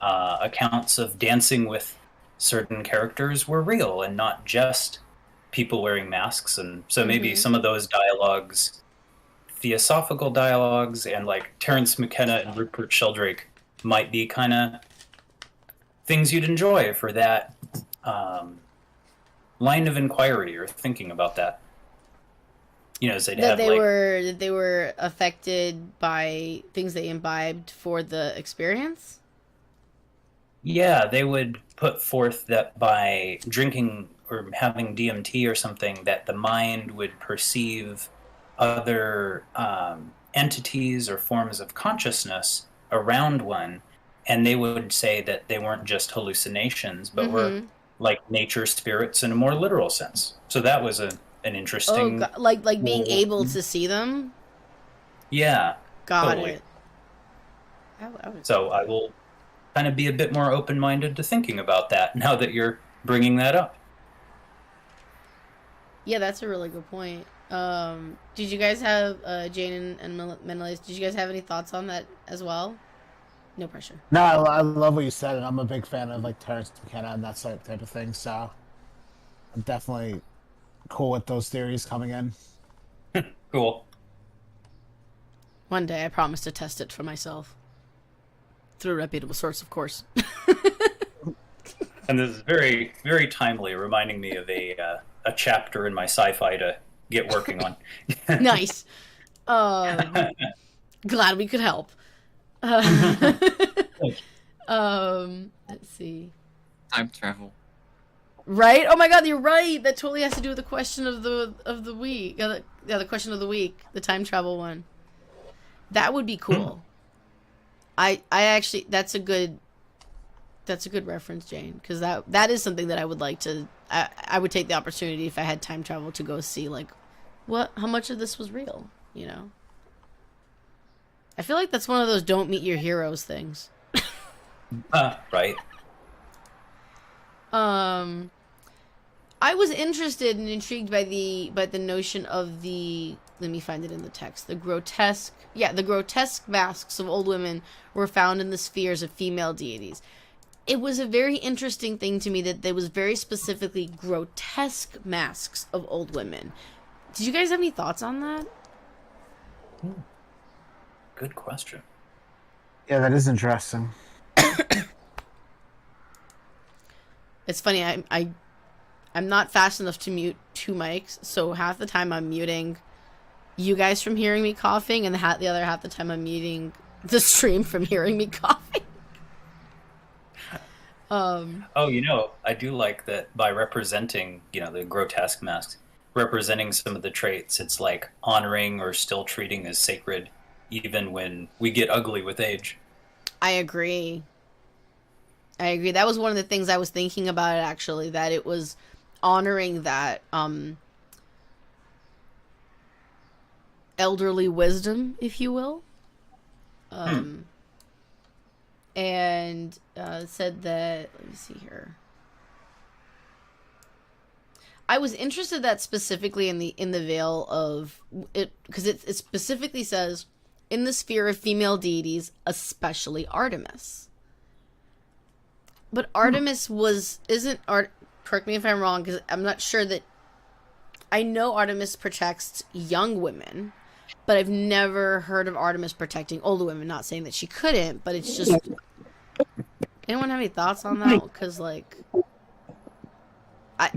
accounts of dancing with certain characters were real and not just people wearing masks. And so maybe some of those dialogues, theosophical dialogues, and like Terence McKenna and Rupert Sheldrake might be kind of things you'd enjoy for that line of inquiry or thinking about that. They were affected by things they imbibed for the experience. Yeah, they would put forth that by drinking or having DMT or something, that the mind would perceive other entities or forms of consciousness around one, and they would say that they weren't just hallucinations, but were like nature spirits in a more literal sense. So that was an interesting... like being able to see them? Yeah. Got totally. it. So I will kind of be a bit more open-minded to thinking about that now that you're bringing that up. Yeah, that's a really good point. Did you guys have, Jane and Mentalize, did you guys have any thoughts on that as well? No pressure. No, I love what you said, and I'm a big fan of like Terrence McKenna and that type of thing. So I'm definitely cool with those theories coming in. Cool. One day, I promise to test it for myself. Through a reputable source, of course. And this is very, very timely, reminding me of a chapter in my sci-fi to get working on. Nice. Glad we could help. Let's see. Time travel. Right? Oh my God, you're right. That totally has to do with the question of the week. Yeah, the question of the week, the time travel one. That would be cool. I actually, that's a good reference, Jane, because that is something that I would like to. I would take the opportunity if I had time travel to go see like, how much of this was real, you know. I feel like that's one of those don't meet your heroes things. Right. I was interested and intrigued by the notion of the, let me find it in the text, the grotesque masks of old women were found in the spheres of female deities. It was a very interesting thing to me that there was very specifically grotesque masks of old women. Did you guys have any thoughts on that? Good question. Yeah, that is interesting. It's funny, I'm not fast enough to mute two mics, so half the time I'm muting you guys from hearing me coughing, and the other half the time I'm muting the stream from hearing me coughing. I do like that by representing, the grotesque masks, representing some of the traits, it's like honoring or still treating as sacred, even when we get ugly with age. I agree. That was one of the things I was thinking about it, actually, that it was honoring that elderly wisdom, if you will. And said that, let me see here. I was interested that specifically in the veil of it, because it specifically says in the sphere of female deities, especially Artemis. But Artemis correct me if I'm wrong, because I'm not sure that, I know Artemis protects young women, but I've never heard of Artemis protecting older women. Not saying that she couldn't, but it's just, anyone have any thoughts on that? Because like,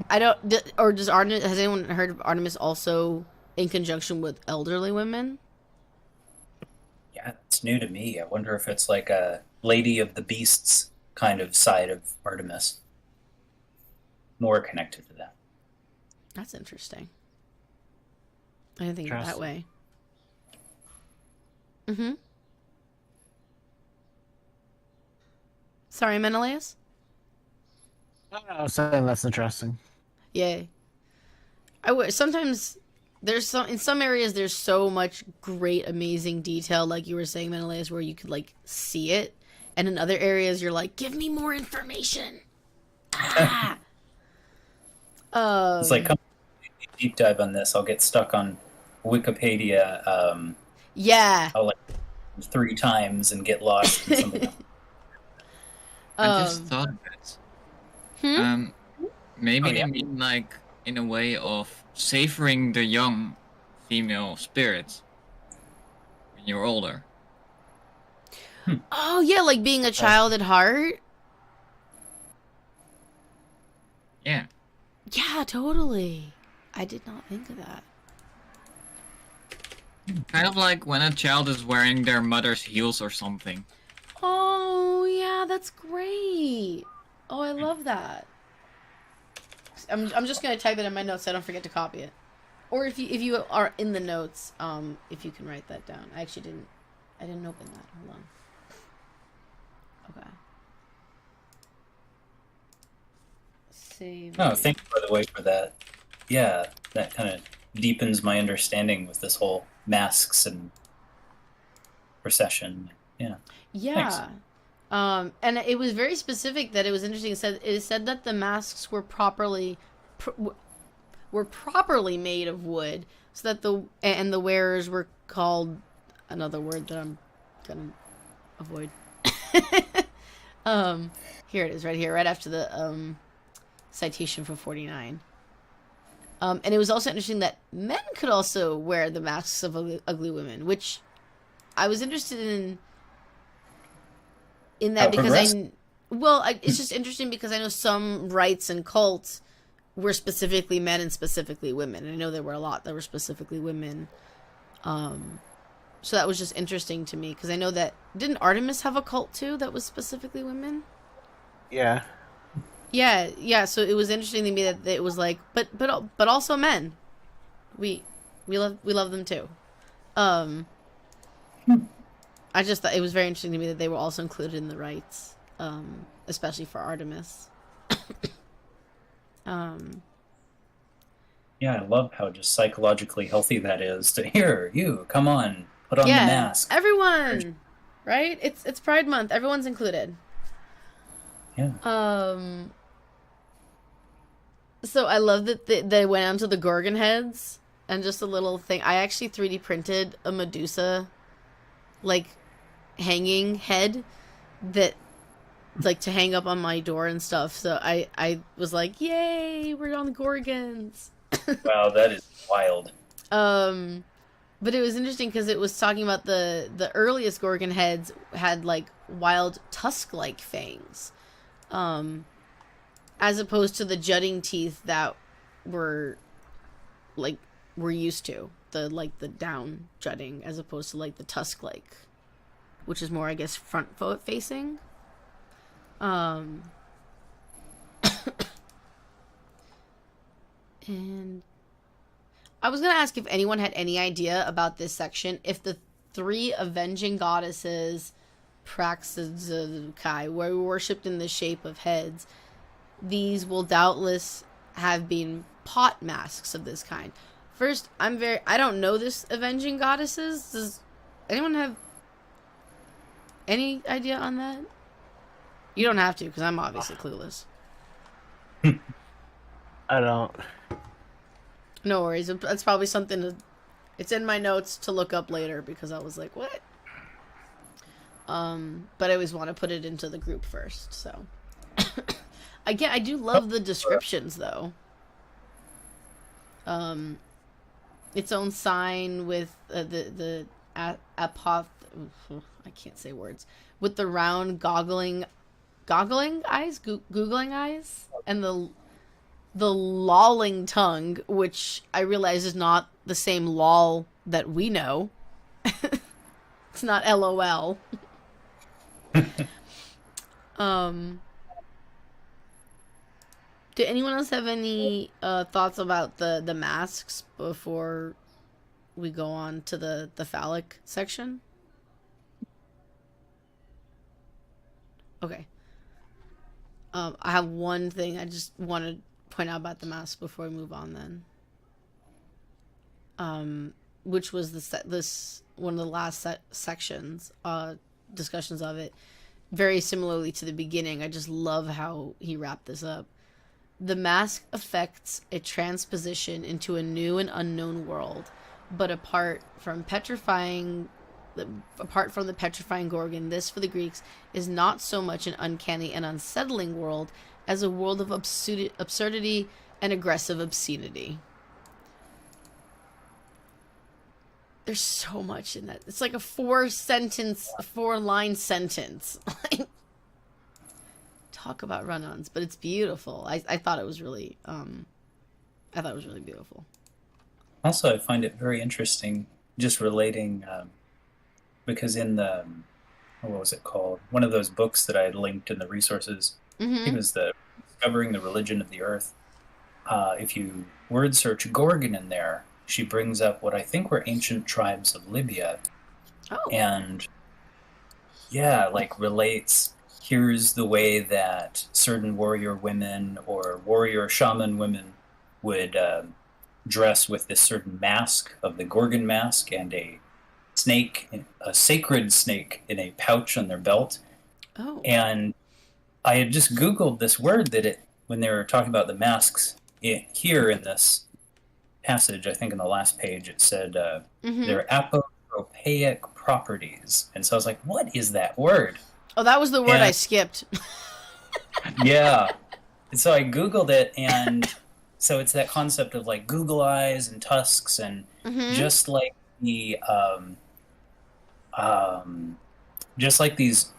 I don't, or has anyone heard of Artemis also in conjunction with elderly women? Yeah, it's new to me. I wonder if it's like a Lady of the Beasts kind of side of Artemis. More connected to that. That's interesting. I didn't think of it that way. Mm-hmm. Sorry, Menelaus? I was saying that's interesting. Yeah. Sometimes in some areas there's so much great, amazing detail, like you were saying, Menelaus, where you could like see it, and in other areas you're like, give me more information. It's like, come deep dive on this. I'll get stuck on Wikipedia. Yeah. I'll like 3 times and get lost in something else. I just thought of it. Maybe they mean like in a way of savoring the young female spirits when you're older. Oh yeah, like being a child at heart. Yeah. Yeah, totally. I did not think of that. Kind of like when a child is wearing their mother's heels or something. Oh yeah, that's great. Oh, I love that. I'm just gonna type it in my notes so I don't forget to copy it. Or if you are in the notes, if you can write that down. I didn't open that. Hold on. Okay. Save. Oh, thank you, by the way, for that. Yeah, that kind of deepens my understanding with this whole masks and procession. Yeah. Yeah. And it was very specific that it was interesting. It said that the masks were properly made of wood, so that the wearers were called another word that I'm gonna avoid. Here it is, right here, right after the citation for 49. And it was also interesting that men could also wear the masks of ugly women, which I was interested in that because it's just interesting because I know some rites and cults were specifically men and specifically women. And I know there were a lot that were specifically women. So that was just interesting to me because I know that didn't Artemis have a cult too that was specifically women? Yeah. Yeah. So it was interesting to me that it was like, but also men. We love them too. I just thought it was very interesting to me that they were also included in the rites, especially for Artemis. Yeah, I love how just psychologically healthy that is. To here, you come on, put on the mask. Everyone, right? It's Pride Month. Everyone's included. Yeah. So I love that they went onto the Gorgon heads and just a little thing. I actually 3D printed a Medusa, like, hanging head that, like, to hang up on my door and stuff. So I was like, yay, we're on the Gorgons. Wow, that is wild. But it was interesting because it was talking about the earliest Gorgon heads had, like, wild tusk-like fangs. As opposed to the jutting teeth that we're used to. The down jutting as opposed to, like, the tusk-like. Which is more, I guess, front facing. And I was going to ask if anyone had any idea about this section. If the 3 avenging goddesses, Praxazukai, were worshipped in the shape of heads, these will doubtless have been pot masks of this kind. First, I don't know this avenging goddesses. Does anyone have any idea on that? You don't have to, because I'm obviously clueless. I don't. No worries. That's probably something it's in my notes to look up later, because I was like, what? But I always want to put it into the group first, so. I do love the descriptions, though. Its own sign with the apoth... I can't say words. With the round goggling eyes? Googling eyes? And the lolling tongue, which I realize is not the same lol that we know. It's not LOL. Did anyone else have any thoughts about the masks before we go on to the phallic section? Okay. I have one thing I just want to point out about the masks before we move on then. Which was this one of the last sections, discussions of it. Very similarly to the beginning. I just love how he wrapped this up. The mask affects a transposition into a new and unknown world, but apart from the petrifying Gorgon, this for the Greeks is not so much an uncanny and unsettling world as a world of absurdity and aggressive obscenity. There's so much in that. It's like a 4-line sentence. Talk about run-ons, but it's beautiful. I thought it was really beautiful. Also, I find it very interesting, just relating, because in the, what was it called? One of those books that I had linked in the resources, Mm-hmm. it was the Discovering the Religion of the Earth. If you word search Gorgon in there, she brings up what I think were ancient tribes of Libya. Oh. And, yeah, like relates here's the way that certain warrior women or warrior shaman women would dress with this certain mask of the Gorgon mask and a sacred snake in a pouch on their belt. Oh. And I had just Googled this word when they were talking about the masks here in this passage, I think in the last page, it said they're apotropaic properties. And so I was like, what is that word? Oh, that was the word I skipped. Yeah. And so I Googled it, and so it's that concept of like Google eyes and tusks, and just like just like these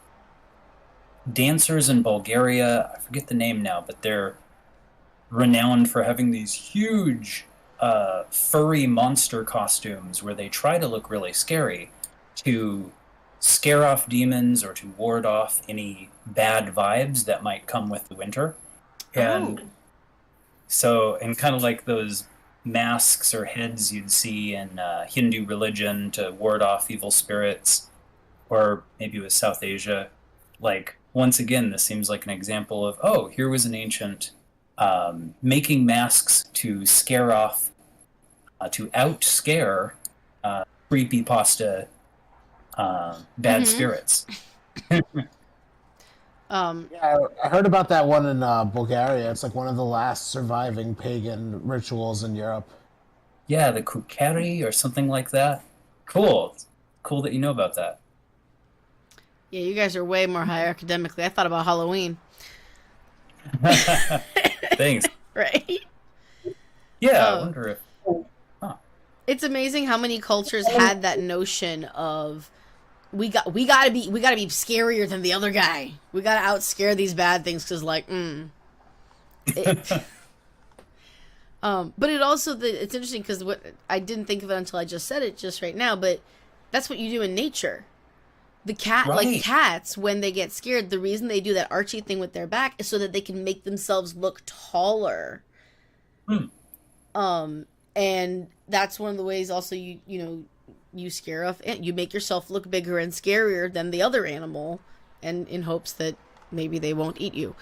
dancers in Bulgaria, I forget the name now, but they're renowned for having these huge furry monster costumes where they try to look really scary to scare off demons or to ward off any bad vibes that might come with the winter. And and kind of like those masks or heads you'd see in Hindu religion to ward off evil spirits, or maybe it was South Asia. Like, once again, this seems like an example of, here was an ancient making masks to scare off, to out-scare creepypasta bad spirits. Yeah, I heard about that one in Bulgaria. It's like one of the last surviving pagan rituals in Europe. Yeah, the kukeri or something like that. Cool. Cool that you know about that. Yeah, you guys are way more high academically. I thought about Halloween. Thanks. Right? Yeah, I wonder if... It's amazing how many cultures had that notion of we gotta be scarier than the other guy. We gotta outscare these bad things because but it also it's interesting because what I didn't think of it until I just said it just right now. But that's what you do in nature. The cat, like cats, when they get scared, the reason they do that archy thing with their back is so that they can make themselves look taller. And that's one of the ways also you scare off, you make yourself look bigger and scarier than the other animal, and in hopes that maybe they won't eat you,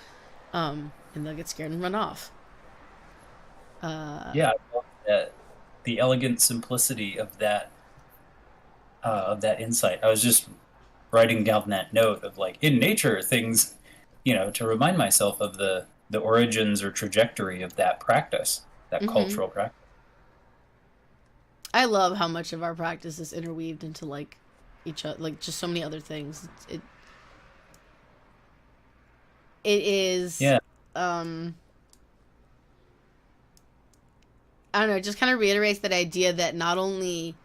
and they'll get scared and run off. Yeah, I love that, the elegant simplicity of that insight. I was just writing down that note of like, in nature, things, to remind myself of the origins or trajectory of that practice, that cultural practice. I love how much of our practice is interweaved into like each other, like just so many other things. It is, I don't know, it just kind of reiterates that idea that not only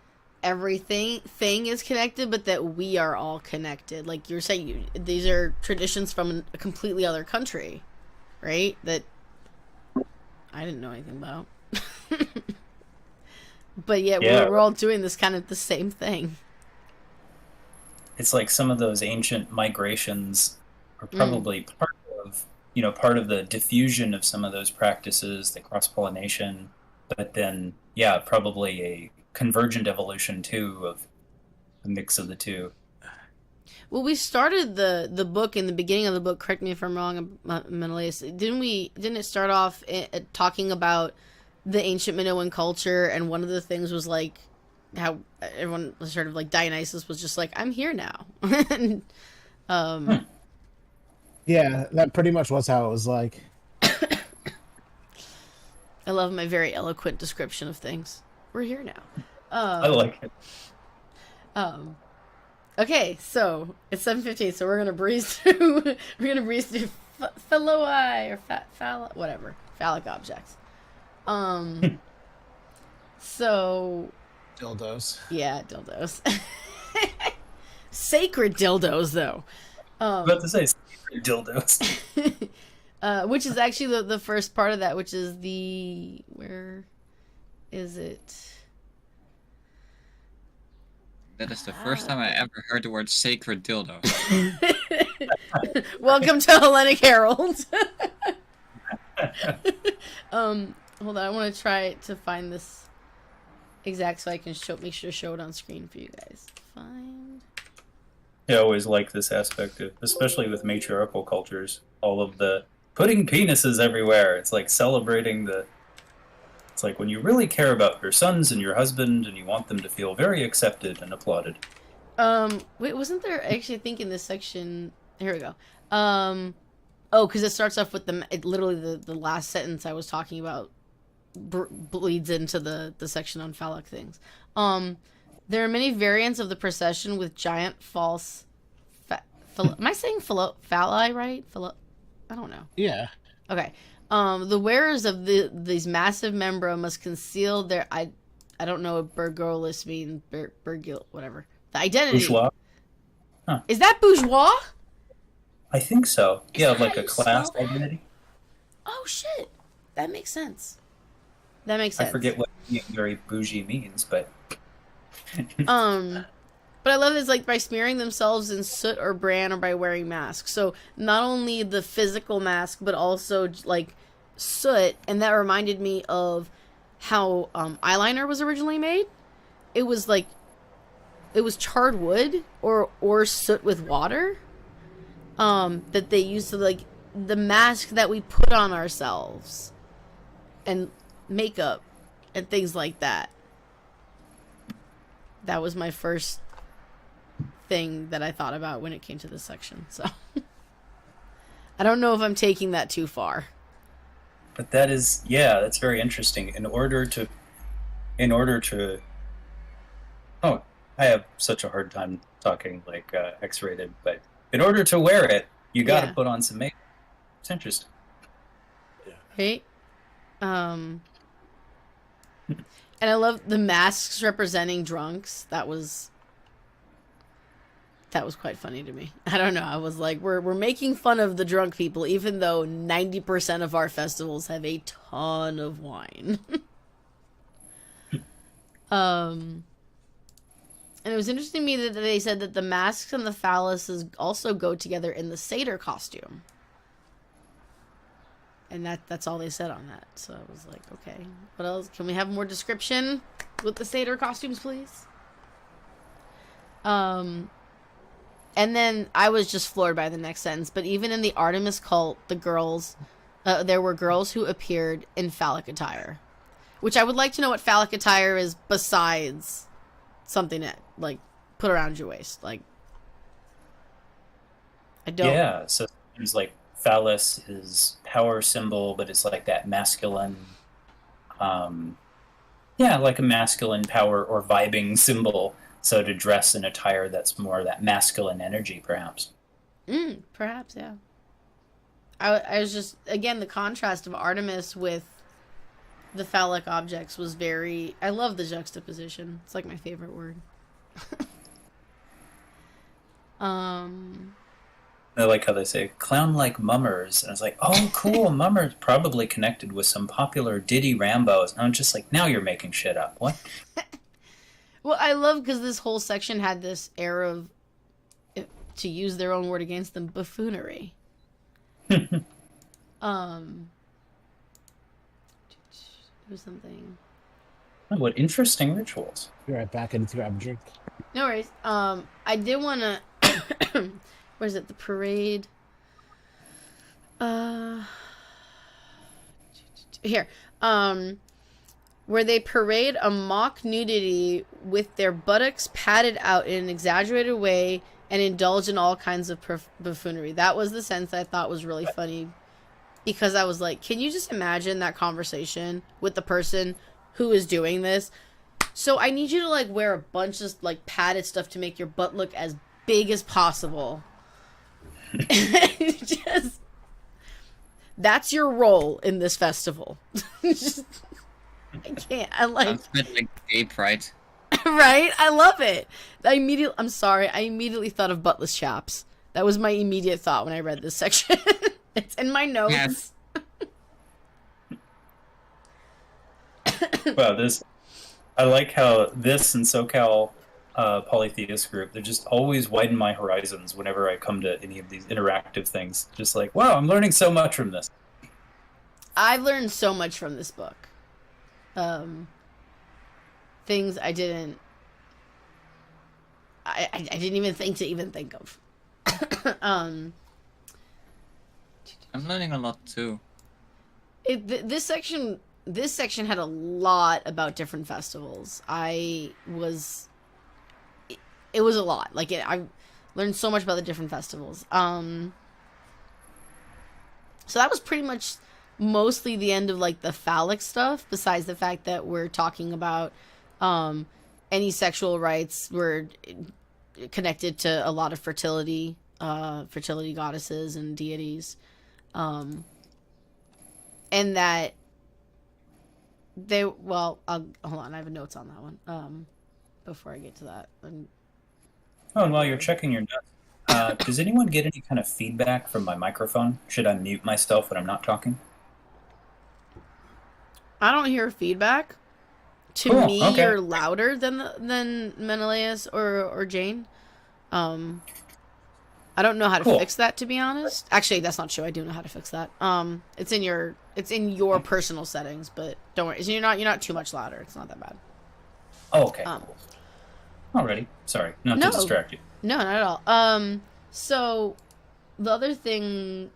thing is connected, but that we are all connected. Like you're saying, these are traditions from a completely other country, right? That I didn't know anything about. But yet we're all doing this kind of the same thing. It's like some of those ancient migrations are probably part of the diffusion of some of those practices, the cross-pollination, but then, probably a convergent evolution, too, of a mix of the two. Well, we started the book in the beginning of the book, correct me if I'm wrong, Mentalize, didn't it start off talking about the ancient Minoan culture, and one of the things was like how everyone was sort of like Dionysus was just like, I'm here now. And, yeah, that pretty much was how it was like. I love my very eloquent description of things. We're here now. I like it. Okay, so it's 7:15, so we're gonna breeze through. Phaloi or phallic objects. So Dildos. Yeah, dildos. Sacred dildos, though. I was about to say sacred dildos. Which is actually the first part of that, which is where is it? That is the first time I ever heard the word sacred dildo. Welcome to Hellenic Herald. Hold on, I want to try to find this exact so I can make sure to show it on screen for you guys. Find I always like this aspect of, especially with matriarchal cultures, all of the putting penises everywhere. It's like celebrating the. It's like when you really care about your sons and your husband, and you want them to feel very accepted and applauded. Wait, wasn't there actually? I think in this section. Here we go. Oh, because it starts off with literally the last sentence I was talking about bleeds into the section on phallic things. There are many variants of the procession with giant false. Am I saying phalli right? I don't know. Yeah. Okay. The wearers of these massive membra must conceal their I don't know what burgolis means. Whatever. The identity. Bourgeois. Huh. Is that bourgeois? I think so. Is Yeah, that like how a you class spell that? identity. Oh shit. That makes sense. That makes sense. I forget what being very bougie means, but but I love this, like, by smearing themselves in soot or bran or by wearing masks. So not only the physical mask, but also like soot, and that reminded me of how eyeliner was originally made. It was charred wood or soot with water. That they used to, like, the mask that we put on ourselves and makeup and things like that. That was my first thing that I thought about when it came to this section. So I don't know if I'm taking that too far. But that is, yeah, that's very interesting. In order to, oh, I have such a hard time talking like X-rated, but in order to wear it, you got to put on some makeup. It's interesting. Right? And I love the masks representing drunks. That was quite funny to me. I don't know. I was like, we're making fun of the drunk people, even though 90% of our festivals have a ton of wine. And it was interesting to me that they said that the masks and the phalluses also go together in the satyr costume. And that's all they said on that. So I was like, okay, what else? Can we have more description with the satyr costumes, please? And then I was just floored by the next sentence. But even in the Artemis cult, the girls, there were girls who appeared in phallic attire. Which I would like to know what phallic attire is besides something that, like, put around your waist. Like, I don't. Yeah, so it's like phallus is power symbol, but it's like that masculine, like a masculine power or vibing symbol. So to dress in attire that's more that masculine energy, perhaps. Perhaps, yeah. I was just, again, the contrast of Artemis with the phallic objects was very... I love the juxtaposition. It's like my favorite word. I like how they say clown-like mummers, and I was like, oh, cool, mummers probably connected with some popular Diddy Rambos. And I'm just like, now you're making shit up. What? Well, I love because this whole section had this air of, to use their own word against them, buffoonery. It was something. Oh, what interesting rituals. Be right back. I need to grab a drink. No worries. I did want to... What is it? The parade? Here. Where they parade a mock nudity with their buttocks padded out in an exaggerated way and indulge in all kinds of buffoonery. That was the sense I thought was really funny. Because I was like, can you just imagine that conversation with the person who is doing this? So I need you to, like, wear a bunch of, like, padded stuff to make your butt look as big as possible. Just, that's your role in this festival. Just, I can't. I like... Sounds a bit like gay pride. Right? I love it. I'm sorry. I immediately thought of buttless chaps. That was my immediate thought when I read this section. It's in my notes. Yes. Wow, I like how this and SoCal Polytheist group, they just always widen my horizons whenever I come to any of these interactive things. Just like, wow, I'm learning so much from this. I've learned so much from this book. Things I didn't... I didn't even think of. I'm learning a lot too. This section had a lot about different festivals. It was a lot. Like I learned so much about the different festivals. So that was pretty much mostly the end of like the phallic stuff, besides the fact that we're talking about any sexual rights were connected to a lot of fertility goddesses and deities. And that hold on, I have notes on that one. Before I get to that. And while you're checking your notes, does anyone get any kind of feedback from my microphone? Should I mute myself when I'm not talking? I don't hear feedback. To me, okay. You're louder than Menelaus or Jane. I don't know how to fix that, to be honest. Actually, that's not true. I do know how to fix that. It's in your personal settings, but don't worry. You're not too much louder. It's not that bad. Oh, okay. Alrighty. Sorry, not to distract you. No, not at all. So the other thing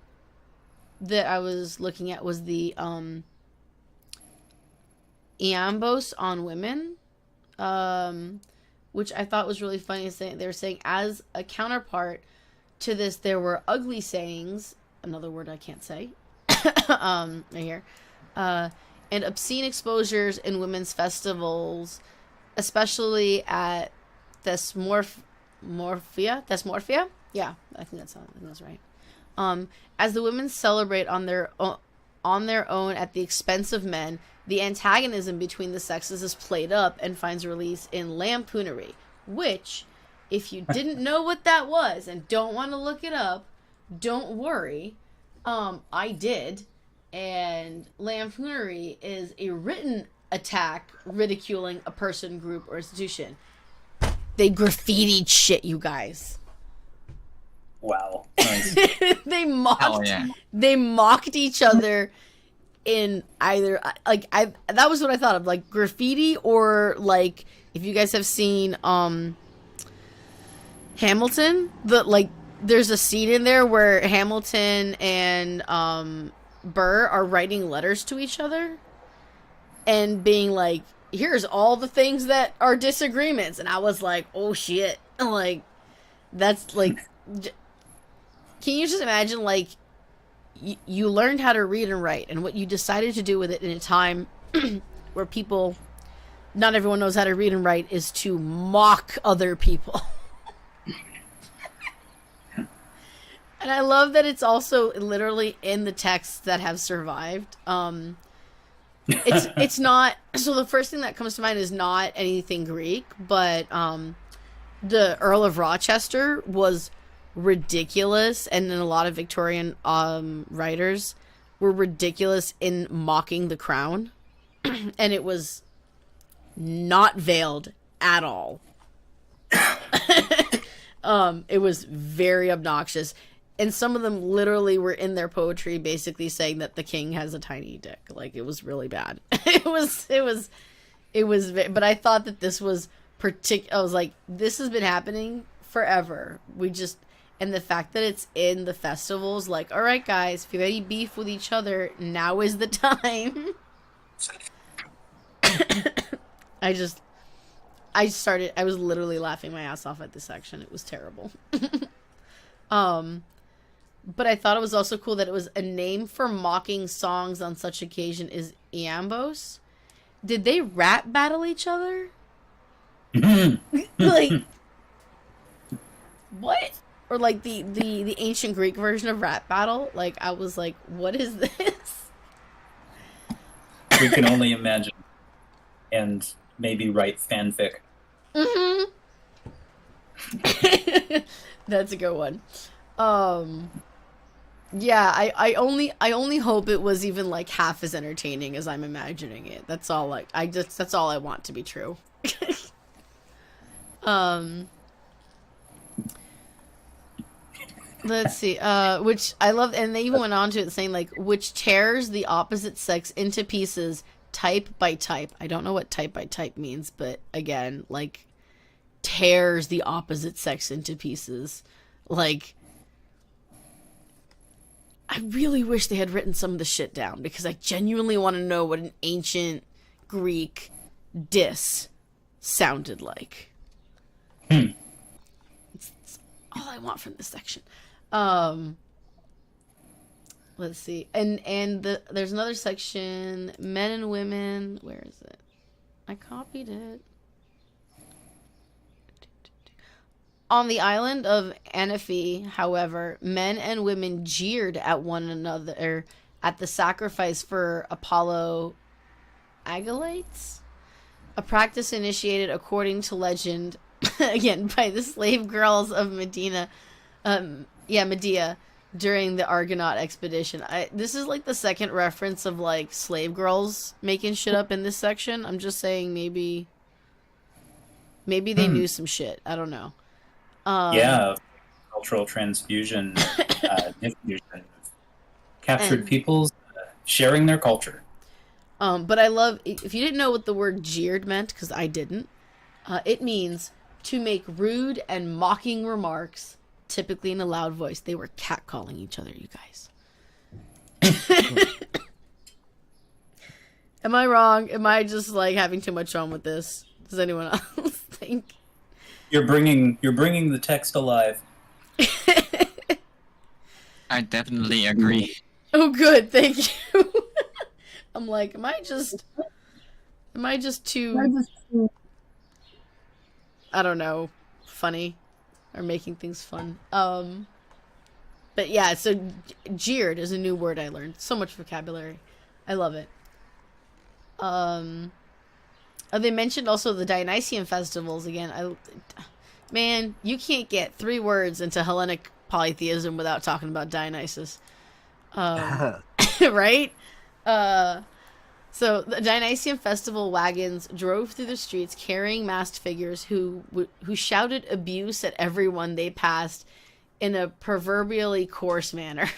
that I was looking at was the Iambos on women, which I thought was really funny. They were saying, as a counterpart to this, there were ugly sayings, another word I can't say, right here, and obscene exposures in women's festivals, especially at Thesmorphia? Yeah, I think that's right. As the women celebrate on their own at the expense of men, the antagonism between the sexes is played up and finds release in lampoonery, which, if you didn't know what that was and don't want to look it up, don't worry. I did. And lampoonery is a written attack ridiculing a person, group, or institution. They graffitied shit, you guys. Wow. Nice. They mocked each other in either that was what I thought of, like graffiti, or like if you guys have seen Hamilton, there's a scene in there where Hamilton and Burr are writing letters to each other and being like, here's all the things that are disagreements, and I was like, oh shit, like that's like, can you just imagine, like, you learned how to read and write, and what you decided to do with it in a time where not everyone knows how to read and write, is to mock other people. And I love that it's also literally in the texts that have survived. It's not, so the first thing that comes to mind is not anything Greek, but the Earl of Rochester was ridiculous, and then a lot of Victorian writers were ridiculous in mocking the crown, and it was not veiled at all. It was very obnoxious, and some of them literally were in their poetry basically saying that the king has a tiny dick. Like, it was really bad. It was but I thought that this was I was like, this has been happening forever. And the fact that it's in the festivals, like, all right, guys, if you have any beef with each other, now is the time. I was literally laughing my ass off at this section. It was terrible. But I thought it was also cool that it was a name for mocking songs on such occasion is Iambos. Did they rap battle each other? Like, what? Or like the ancient Greek version of rap battle? Like, I was like, what is this? We can only imagine. And maybe write fanfic. Mm-hmm. That's a good one. Yeah, I only hope it was even like half as entertaining as I'm imagining it. That's all. That's all I want to be true. Let's see. Which I love, and they even went on to it saying, like, which tears the opposite sex into pieces type by type. I don't know what type by type means, but again, like, tears the opposite sex into pieces. Like, I really wish they had written some of the shit down, because I genuinely want to know what an ancient Greek diss sounded like. It's all I want from this section. Let's see. And there's another section, men and women. Where is it? I copied it. On the island of Anafi, however, men and women jeered at one another at the sacrifice for Apollo Agalites, a practice initiated according to legend, again, by the slave girls of Medea, during the Argonaut expedition. This is like the second reference of like slave girls making shit up in this section. I'm just saying maybe they knew some shit. I don't know. Cultural transfusion, diffusion, captured peoples sharing their culture. But I love, if you didn't know what the word jeered meant, because I didn't, it means to make rude and mocking remarks, typically in a loud voice. They were catcalling each other, you guys. Am I wrong? Am I just like having too much fun with this? Does anyone else think? You're bringing the text alive. I definitely agree. Oh, good. Thank you. I'm like, am I just too, I don't know, funny or making things fun? But yeah, so jeered is a new word I learned. So much vocabulary. I love it. They mentioned also the Dionysian festivals again. Man, you can't get 3 words into Hellenic polytheism without talking about Dionysus. Right? So the Dionysian festival wagons drove through the streets carrying masked figures who shouted abuse at everyone they passed in a proverbially coarse manner.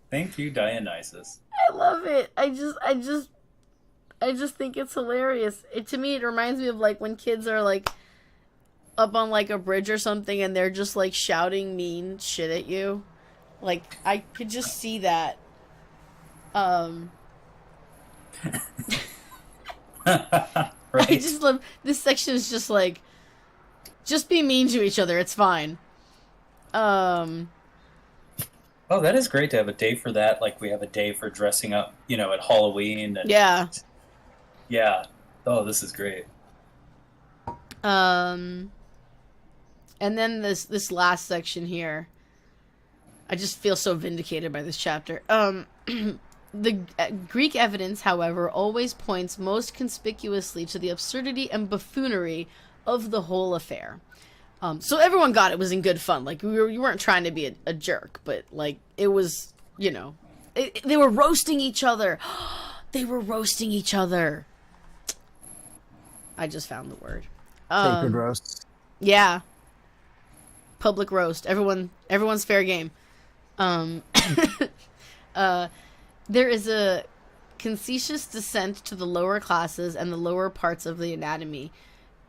Thank you, Dionysus. I love it. I just think it's hilarious. To me, it reminds me of like when kids are like up on like a bridge or something and they're just like shouting mean shit at you. Like, I could just see that. Right. I just love, this section is just like, just be mean to each other. It's fine. Oh, that is great to have a day for that. Like we have a day for dressing up, at Halloween. And, yeah. Yeah. Oh, this is great. And then this last section here, I just feel so vindicated by this chapter. The Greek evidence, however, always points most conspicuously to the absurdity and buffoonery of the whole affair. So everyone got it was in good fun. Like, you weren't trying to be a jerk, but, like, it was, they were roasting each other. They were roasting each other. I just found the word. Sacred roast. Yeah. Public roast. Everyone's fair game. There is a conceious descent to the lower classes and the lower parts of the anatomy,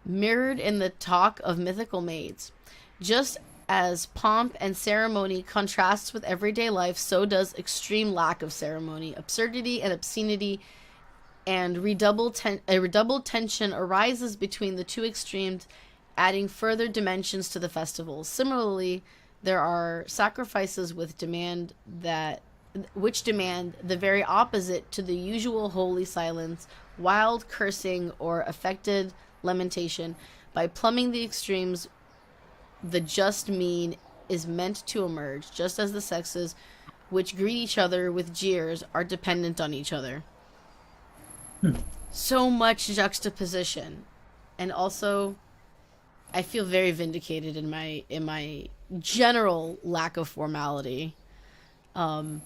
mirrored in the talk of mythical maids. Just as pomp and ceremony contrasts with everyday life, so does extreme lack of ceremony, absurdity and obscenity, and a redoubled tension arises between the two extremes, adding further dimensions to the festivals. Similarly, there are sacrifices which demand the very opposite to the usual holy silence, wild cursing, or affected lamentation. By plumbing the extremes, the just mean is meant to emerge, just as the sexes, which greet each other with jeers, are dependent on each other. So much juxtaposition, and also I feel very vindicated in my general lack of formality. And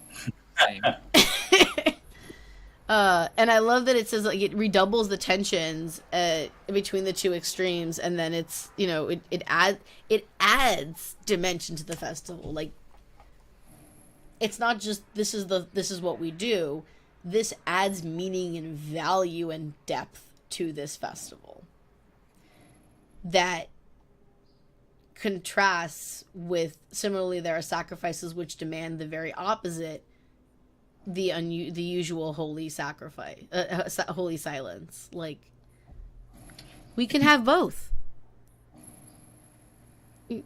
I love that it says like it redoubles the tensions between the two extremes, and then it's it adds dimension to the festival. Like, it's not just this is what we do. This adds meaning and value and depth to this festival. that contrasts with, similarly, there are sacrifices which demand the very opposite, the usual holy sacrifice, holy silence. Like, we can have both. I'm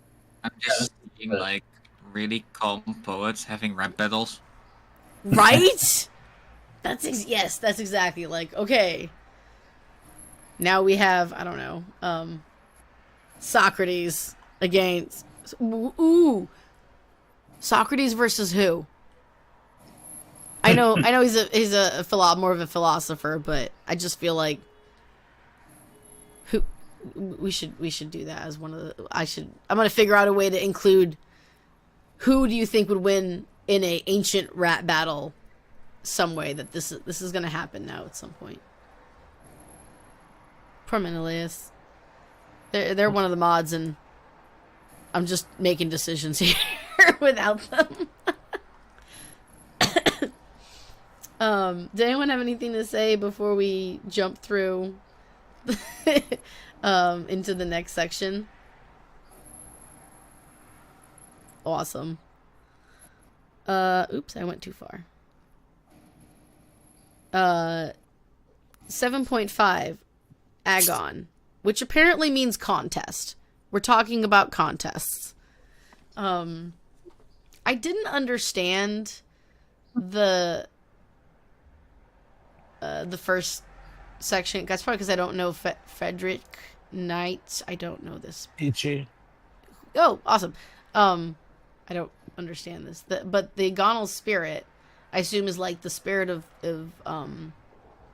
just seeing like really calm poets having rap battles. Right? That's exactly like, okay. Now we have, I don't know, Socrates against Socrates versus who? I know he's a more of a philosopher, but I just feel like we should do that as one of the I'm gonna figure out a way to include who do you think would win in a ancient rap battle some way, that this is gonna happen now at some point. Poor Mentalize. They're one of the mods, and I'm just making decisions here without them. Did anyone have anything to say before we jump through into the next section? Awesome. Oops, I went too far. 7.5, Agon, which apparently means contest. We're talking about contests. I didn't understand the first section. That's probably because I don't know Frederick Knight. I don't know this. Peachy. Oh, awesome. I don't understand this. But the Agonal spirit, I assume, is like the spirit of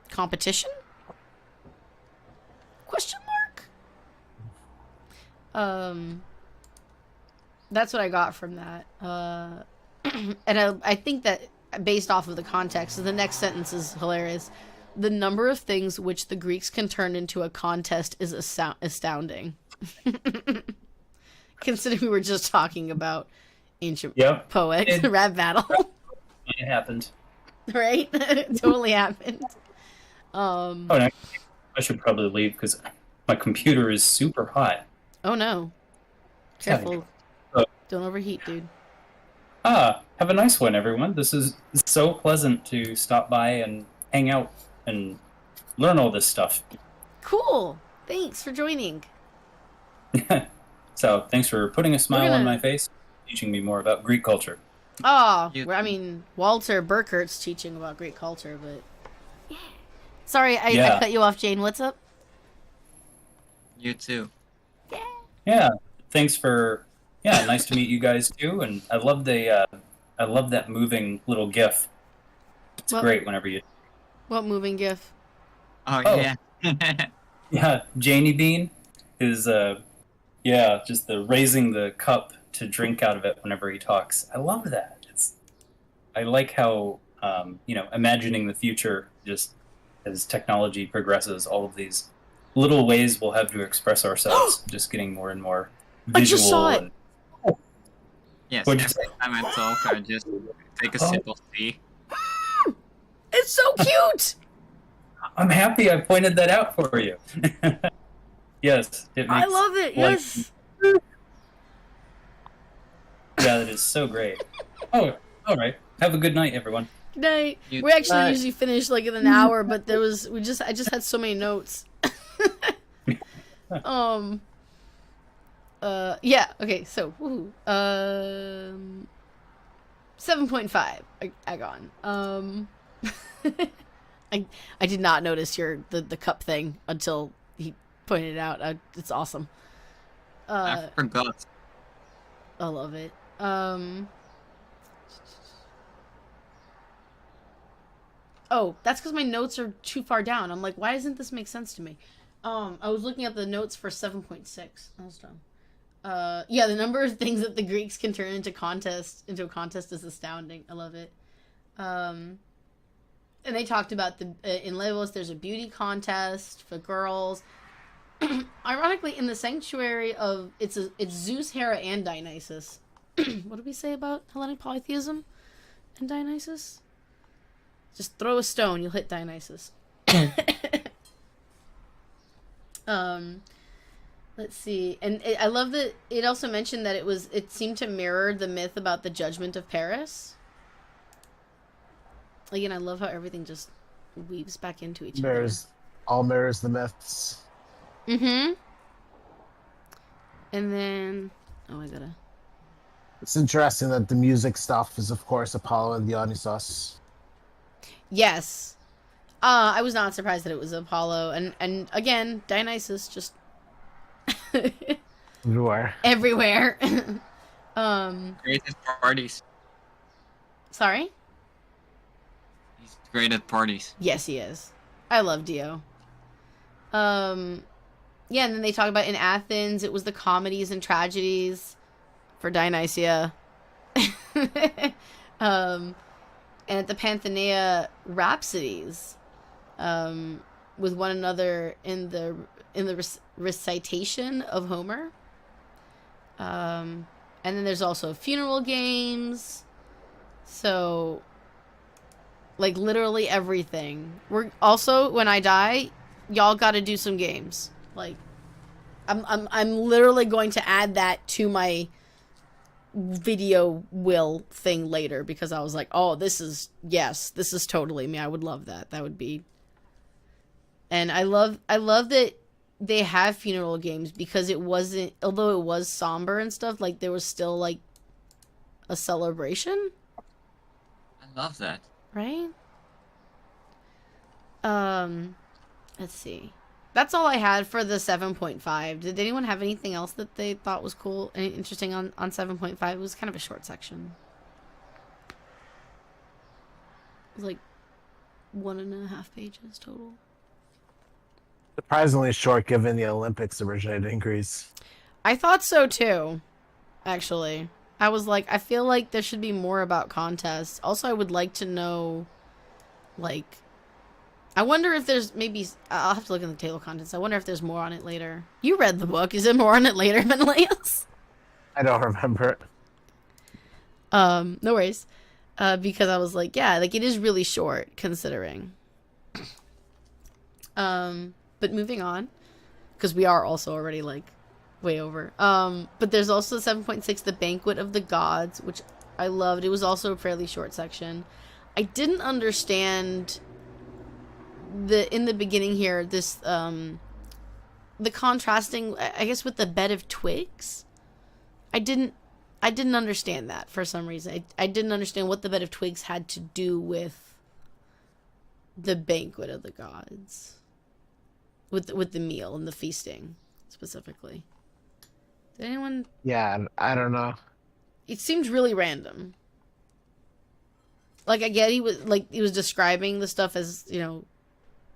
competition? Question mark? That's what I got from that. And I think that based off of the context, the next sentence is hilarious. The number of things which the Greeks can turn into a contest is astounding. Considering we were just talking about ancient poets, rap battle. It happened. Right? It totally happened. I should probably leave because my computer is super hot. Oh no. Careful. Don't overheat, dude. Have a nice one, everyone. This is so pleasant to stop by and hang out and learn all this stuff. Cool. Thanks for joining. So, thanks for putting a smile on my face, teaching me more about Greek culture. Oh, I mean, Waleter burkert's teaching about Greek culture, but... Yeah. Sorry, I cut you off, Jane. What's up? You too. Yeah. Thanks for... Yeah, nice to meet you guys, too. And I love that moving little GIF. It's great whenever you... What moving GIF? Oh. Yeah. Yeah, Janie Bean is, just the raising the cup to drink out of it whenever he talks. I love that. I like how, imagining the future, just as technology progresses, all of these little ways we'll have to express ourselves, just getting more and more visual. I just saw it. Yes, every time I talk, I just take a sip of tea. It's so cute! I'm happy I pointed that out for you. Yes. I love it, yes! Yeah, that is so great. Oh, all right. Have a good night, everyone. Good night. We actually usually finish like in an hour, but I just had so many notes. Yeah, okay, so 7.5 Agon. I did not notice the cup thing until he pointed it out. It's awesome. I forgot. I love it. Oh, that's because my notes are too far down. I'm like, why doesn't this make sense to me? I was looking at the notes for 7.6. I was dumb. Yeah, the number of things that the Greeks can turn into a contest is astounding. I love it. And they talked about in Levos, there's a beauty contest for girls. Ironically, in the sanctuary of it's Zeus, Hera, and Dionysus. What did we say about Hellenic polytheism and Dionysus? Just throw a stone, you'll hit Dionysus. Let's see. And I love that it also mentioned that it seemed to mirror the myth about the judgment of Paris. Again, I love how everything just weaves back into each other. All mirrors the myths. Mm-hmm. And then... Oh, I gotta... It's interesting that the music stuff is, of course, Apollo and Dionysos. Yes. I was not surprised that it was Apollo. And again, Dionysus just... Everywhere. Everywhere. Great at parties. Sorry? He's great at parties. Yes, he is. I love Dio. Yeah, and then they talk about in Athens, it was the comedies and tragedies for Dionysia. And at the Pantheia, rhapsodies with one another in the recitation of Homer. And then there's also funeral games. So, like, literally everything. We're also, when I die, y'all got to do some games. Like, I'm literally going to add that to my video will thing later, because I was like, oh, this is totally me. I would love that. That would be. And I love that they have funeral games, because it wasn't, although it was somber and stuff, like, there was still, like, a celebration. I love that. Right? Let's see. That's all I had for the 7.5. Did anyone have anything else that they thought was cool and interesting on 7.5? It was kind of a short section. It was like 1.5 pages total. Surprisingly short, given the Olympics originated in Greece. I thought so too, actually. I was like, I feel like there should be more about contests. Also, I would like to know, like, I wonder if there's maybe, I'll have to look in the table of contents. I wonder if there's more on it later. You read the book. Is there more on it later, Menelaus? I don't remember it. No worries. Because I was like, yeah, like, it is really short, considering. But moving on, because we are also already, like, way over. But there's also 7.6, The Banquet of the Gods, which I loved. It was also a fairly short section. I didn't understand in the beginning here, this, the contrasting, I guess, with the bed of twigs. I didn't understand that for some reason. I didn't understand what the bed of twigs had to do with the banquet of the gods. With the meal and the feasting, specifically. Did anyone... Yeah, I don't know. It seemed really random. Like, I get he was describing the stuff as, you know,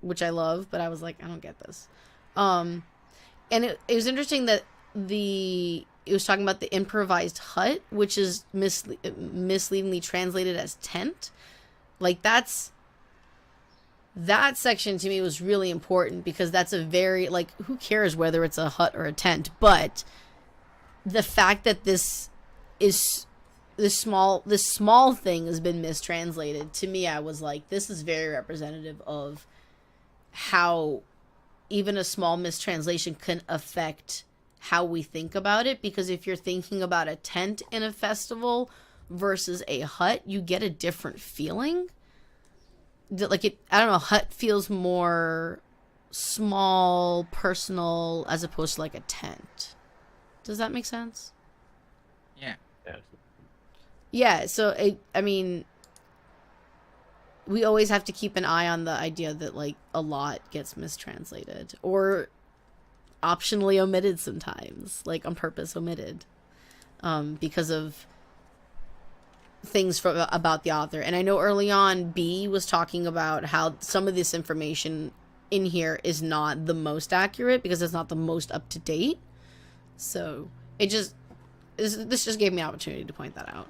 which I love, but I was like, I don't get this. And it was interesting that it was talking about the improvised hut, which is misleadingly translated as tent. Like, that section to me was really important, because that's a very, like, who cares whether it's a hut or a tent, but the fact that this small thing has been mistranslated, to me, I was like, this is very representative of how even a small mistranslation can affect how we think about it, because if you're thinking about a tent in a festival versus a hut, you get a different feeling. Like, I don't know, hut feels more small, personal, as opposed to, like, a tent. Does that make sense? Yeah. Yeah, so, I mean, we always have to keep an eye on the idea that, like, a lot gets mistranslated. Or optionally omitted sometimes. Like, on purpose omitted. Because of things about the author. And I know early on B was talking about how some of this information in here is not the most accurate, because it's not the most up to date. So this just gave me an opportunity to point that out.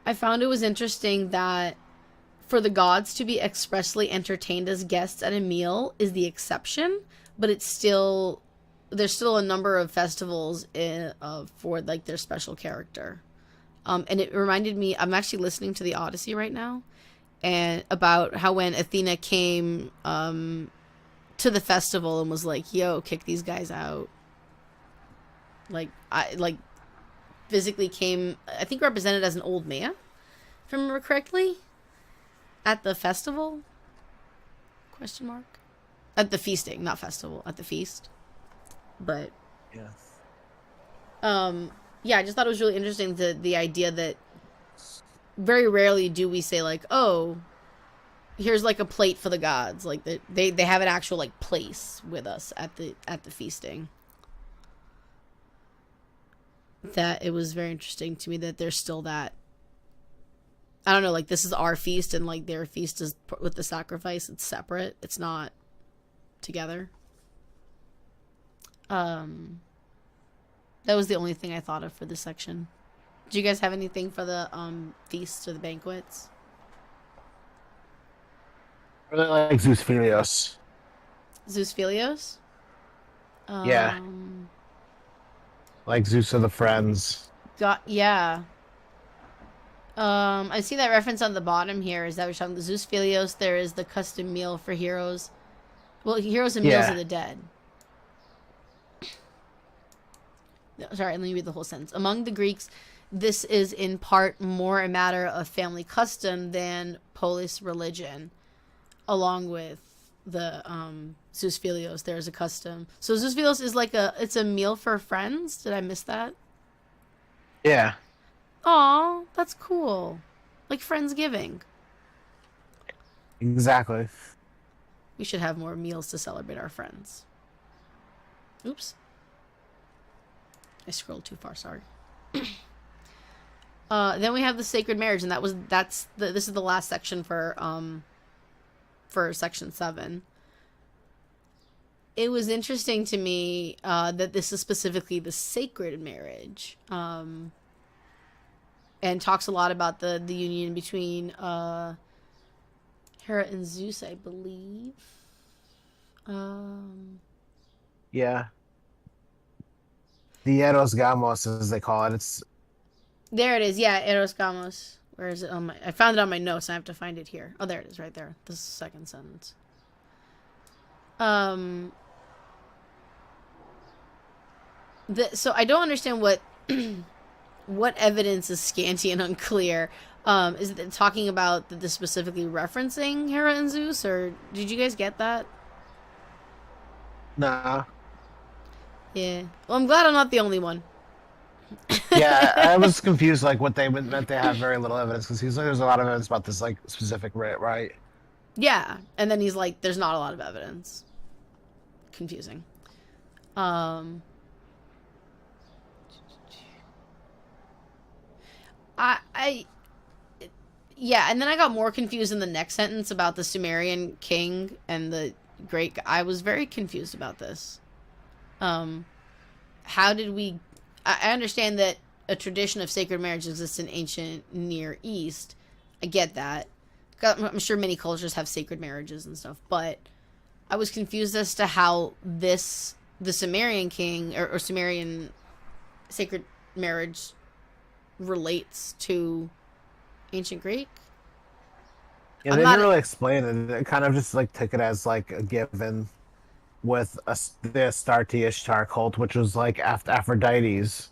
I found it was interesting that for the gods to be expressly entertained as guests at a meal is the exception, but there's still a number of festivals for, like, their special character. And it reminded me, I'm actually listening to the Odyssey right now, and about how when Athena came to to the festival and was like, yo, kick these guys out. Like, physically came, I think, represented as an old man, if I remember correctly, at the festival? Question mark? At the feasting, not festival, at the feast. But, Yes. yeah, I just thought it was really interesting, the idea that very rarely do we say, like, oh, here's, like, a plate for the gods. Like, they have an actual, like, place with us at the feasting. That it was very interesting to me that there's still that. I don't know, like, this is our feast, and, like, their feast is with the sacrifice. It's separate. It's not together. That was the only thing I thought of for this section. Do you guys have anything for the feasts or the banquets? I really like Zeus Philios. Zeus Philios? Yeah. Like Zeus of the Friends. Yeah. I see that reference on the bottom here. Is that we're talking the Zeus Philios? There is the custom meal for heroes. Well, heroes and meals of the dead. Sorry, let me read the whole sentence. Among the Greeks, this is in part more a matter of family custom than polis religion. Along with the Zeus Philios, there is a custom. So Zeus Philios is like it's a meal for friends. Did I miss that? Yeah. Aw, that's cool. Like Friendsgiving. Exactly. We should have more meals to celebrate our friends. Oops. I scrolled too far, sorry. Then we have the sacred marriage, and this is the last section for section 7. It was interesting to me that this is specifically the sacred marriage. And talks a lot about the union between Hera and Zeus, I believe. Yeah. The Eros Gamos, as they call it. It's there it is. Yeah, Eros Gamos. Where is it? I found it on my notes. And I have to find it here. Oh, there it is, right there. This is the second sentence. So I don't understand what evidence is scanty and unclear. Is it talking about this specifically referencing Hera and Zeus, or did you guys get that? nah. Yeah. Well, I'm glad I'm not the only one. Yeah, I was confused, like what they meant. They have very little evidence because he's like, there's a lot of evidence about this like specific rite, right? Yeah, and then he's like, "There's not a lot of evidence." Confusing. Yeah, and then I got more confused in the next sentence about the Sumerian king and the great. I was very confused about this. How did we? I understand that a tradition of sacred marriage exists in ancient Near East. I get that. I'm sure many cultures have sacred marriages and stuff, but I was confused as to how the Sumerian king or Sumerian sacred marriage relates to ancient Greek. Yeah, they didn't really explain it. They kind of just like took it as like a given with the Astarte Ishtar cult, which was like Aphrodite's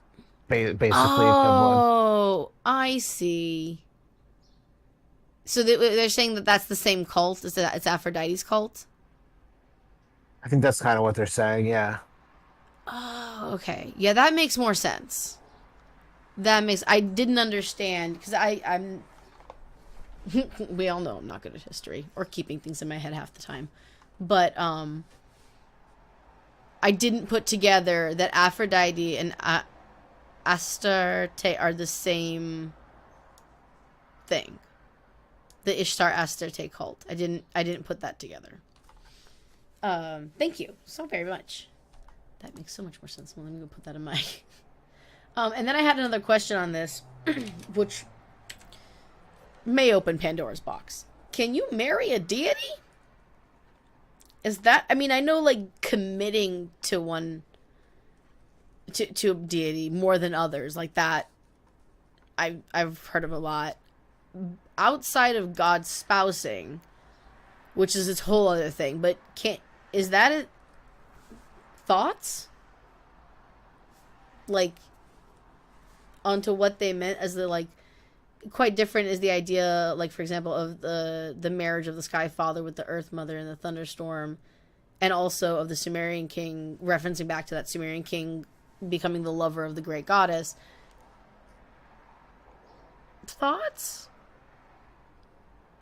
basically equivalent. Oh, I see. So they're saying that that's the same cult? It's Aphrodite's cult? I think that's kind of what they're saying, yeah. Oh, okay. Yeah, that makes more sense. I didn't understand, because I'm... we all know I'm not good at history, or keeping things in my head half the time. But, I didn't put together that Aphrodite and Astarte are the same thing. The Ishtar Astarte cult. I didn't put that together. Thank you so very much. That makes so much more sense. Well, let me go put that in my... and then I had another question on this, which may open Pandora's box. Can you marry a deity? Is that... I mean, I know, like, committing to one... To a deity more than others, like that, I've heard of a lot. Outside of God spousing, which is its whole other thing, but is that it? Thoughts? Like, onto what they meant as the, like, quite different is the idea, like, for example, of the marriage of the Sky Father with the Earth Mother and the Thunderstorm, and also of the Sumerian king, referencing back to that Sumerian king becoming the lover of the great goddess. Thoughts?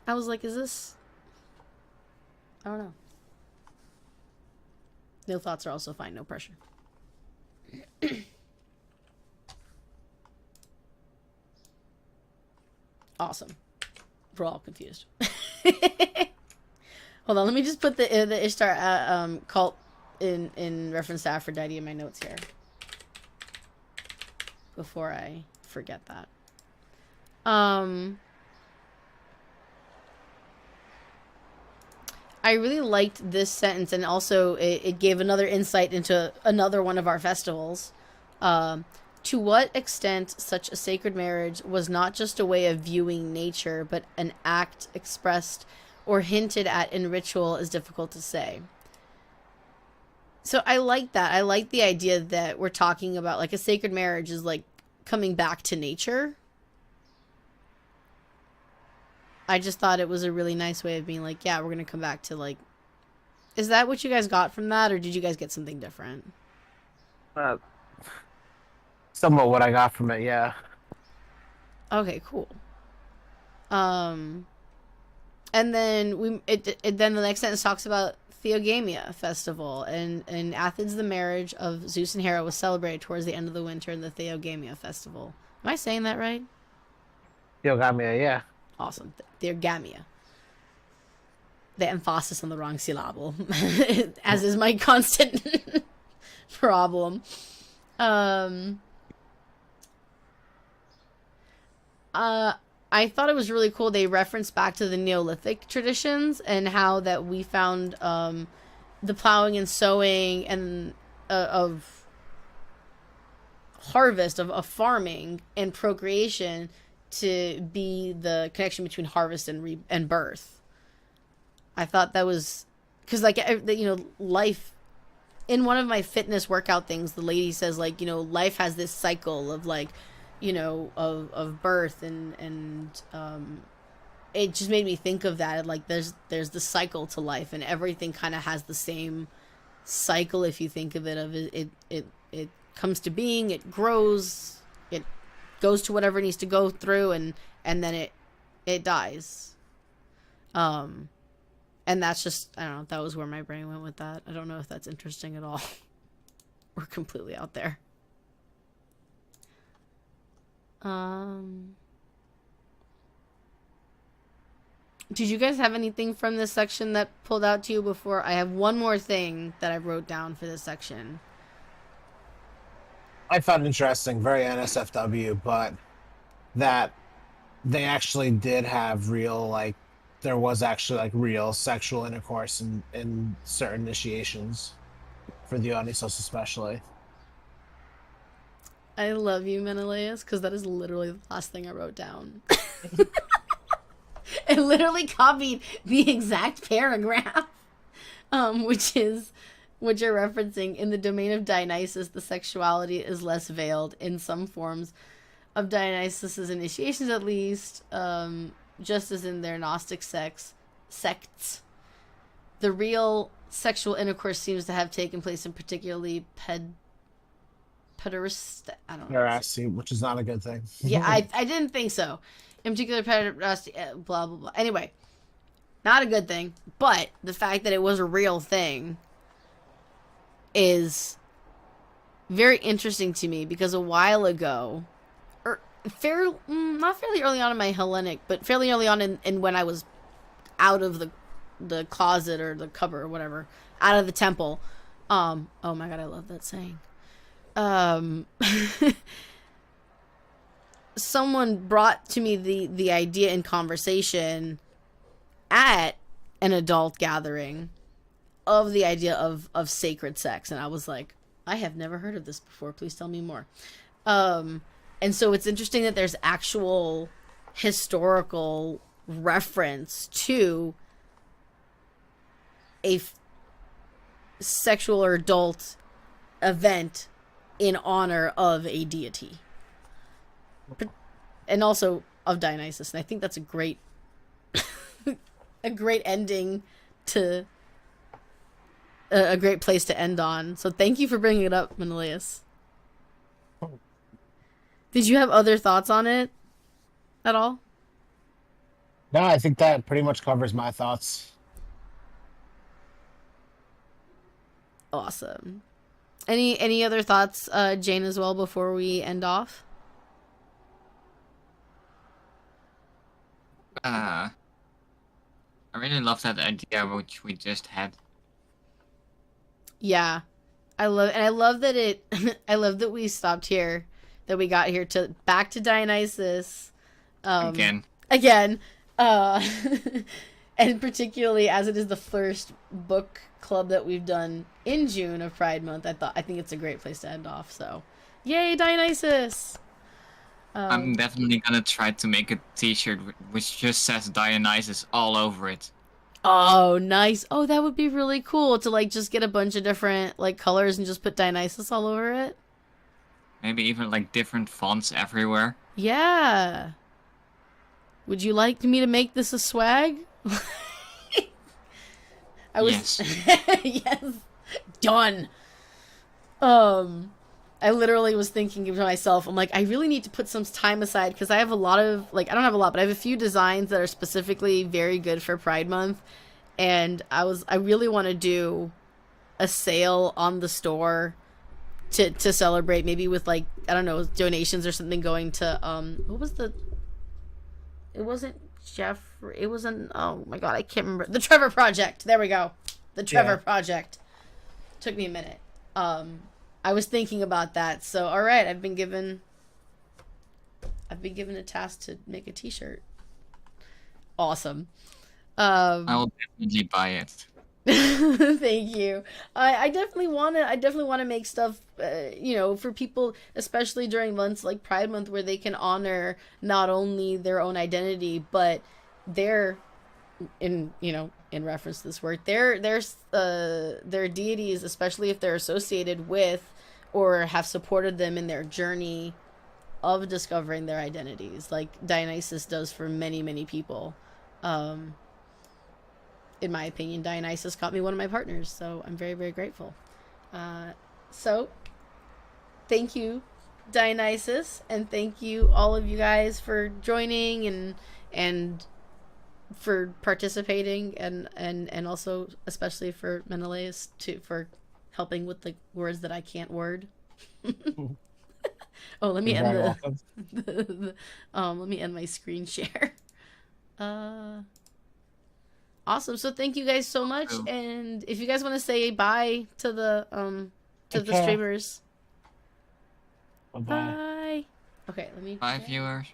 I was like, is this... I don't know. No thoughts are also fine, no pressure. Awesome. We're all confused. Hold on, let me just put the Ishtar cult in reference to Aphrodite in my notes here. Before I forget that. I really liked this sentence, and also it gave another insight into another one of our festivals. To what extent such a sacred marriage was not just a way of viewing nature, but an act expressed or hinted at in ritual is difficult to say. So I like that. I like the idea that we're talking about, like, a sacred marriage is like coming back to nature. I just thought it was a really nice way of being like, yeah, we're going to come back to, like... Is that what you guys got from that, or did you guys get something different? Somewhat what I got from it, yeah. Okay, cool. And then then the next sentence talks about Theogamia festival, and in Athens the marriage of Zeus and Hera was celebrated towards the end of the winter in the Theogamia festival. Am I saying that right? Theogamia, yeah. Awesome. Theogamia. The emphasis on the wrong syllable, as is my constant problem. I thought it was really cool. They referenced back to the Neolithic traditions and how that we found the plowing and sowing and of harvest, of farming and procreation to be the connection between harvest and birth. I thought that was... Because, like, life... In one of my fitness workout things, the lady says, like, life has this cycle of, like, of birth, and it just made me think of that. Like, there's the cycle to life, and everything kind of has the same cycle, if you think of it, of it comes to being, it grows, it goes to whatever it needs to go through, and then it dies. And that's just, I don't know, that was where my brain went with that. I don't know if that's interesting at all. We're completely out there. Did you guys have anything from this section that pulled out to you before? I have one more thing that I wrote down for this section. I found it interesting, very NSFW, but that they actually did have real, like, there was actually, like, real sexual intercourse in certain initiations for the Dionysos especially. I love you, Menelaus, because that is literally the last thing I wrote down. I literally copied the exact paragraph, which you're referencing. In the domain of Dionysus, the sexuality is less veiled in some forms of Dionysus's initiations, at least, just as in their Gnostic sects. The real sexual intercourse seems to have taken place in particularly pederasty, I don't know. Pederasty, which is not a good thing. Yeah, I didn't think so. In particular, pederasty, blah, blah, blah. Anyway, not a good thing. But the fact that it was a real thing is very interesting to me, because a while ago, not fairly early on in my Hellenic, but fairly early on in when I was out of the closet or the cupboard or whatever, out of the temple. Oh my god, I love that saying. Someone brought to me the idea in conversation at an adult gathering of the idea of sacred sex, and I was like, I have never heard of this before, please tell me more. And so it's interesting that there's actual historical reference to sexual or adult event in honor of a deity. And also of Dionysus. And I think that's a great a great ending to a great place to end on. So thank you for bringing it up, Menelaus. Did you have other thoughts on it at all? No, I think that pretty much covers my thoughts. Awesome. Any other thoughts, Jane, as well, before we end off? I really love that idea which we just had. Yeah. I love that it I love that we stopped here, that we got here to back to Dionysus. Again. And particularly as it is the first book club that we've done in June of Pride Month, I think it's a great place to end off. So, yay, Dionysus! I'm definitely gonna try to make a T-shirt which just says Dionysus all over it. Oh, nice! Oh, that would be really cool to like just get a bunch of different like colors and just put Dionysus all over it. Maybe even like different fonts everywhere. Yeah. Would you like me to make this a swag? Yes. Yes. Done. I literally was thinking to myself, I'm like, I really need to put some time aside because I have a lot of, like, I don't have a lot, but I have a few designs that are specifically very good for Pride Month. And I really want to do a sale on the store to celebrate, maybe with, like, I don't know, donations or something going to, what was the, it wasn't Jeffrey, it wasn't, oh my god, I can't remember, the Trevor Project, there we go, the Trevor Project. Took me a minute. I was thinking about that, so all right, I've been given a task to make a T-shirt. Awesome. I will definitely buy it. Thank you. I definitely want to make stuff, for people, especially during months like Pride Month, where they can honor not only their own identity, but their, in reference to this work, their deities, especially if they're associated with or have supported them in their journey of discovering their identities, like Dionysus does for many, many people. In my opinion, Dionysus got me one of my partners, so I'm very, very grateful. So, thank you, Dionysus, and thank you all of you guys for joining and for participating, and also especially for Menelaus for helping with the words that I can't word. Oh, let me end let me end my screen share. Awesome. So thank you guys so much, and if you guys want to say bye to the streamers. Bye. Bye. Okay, let me. Bye, viewers.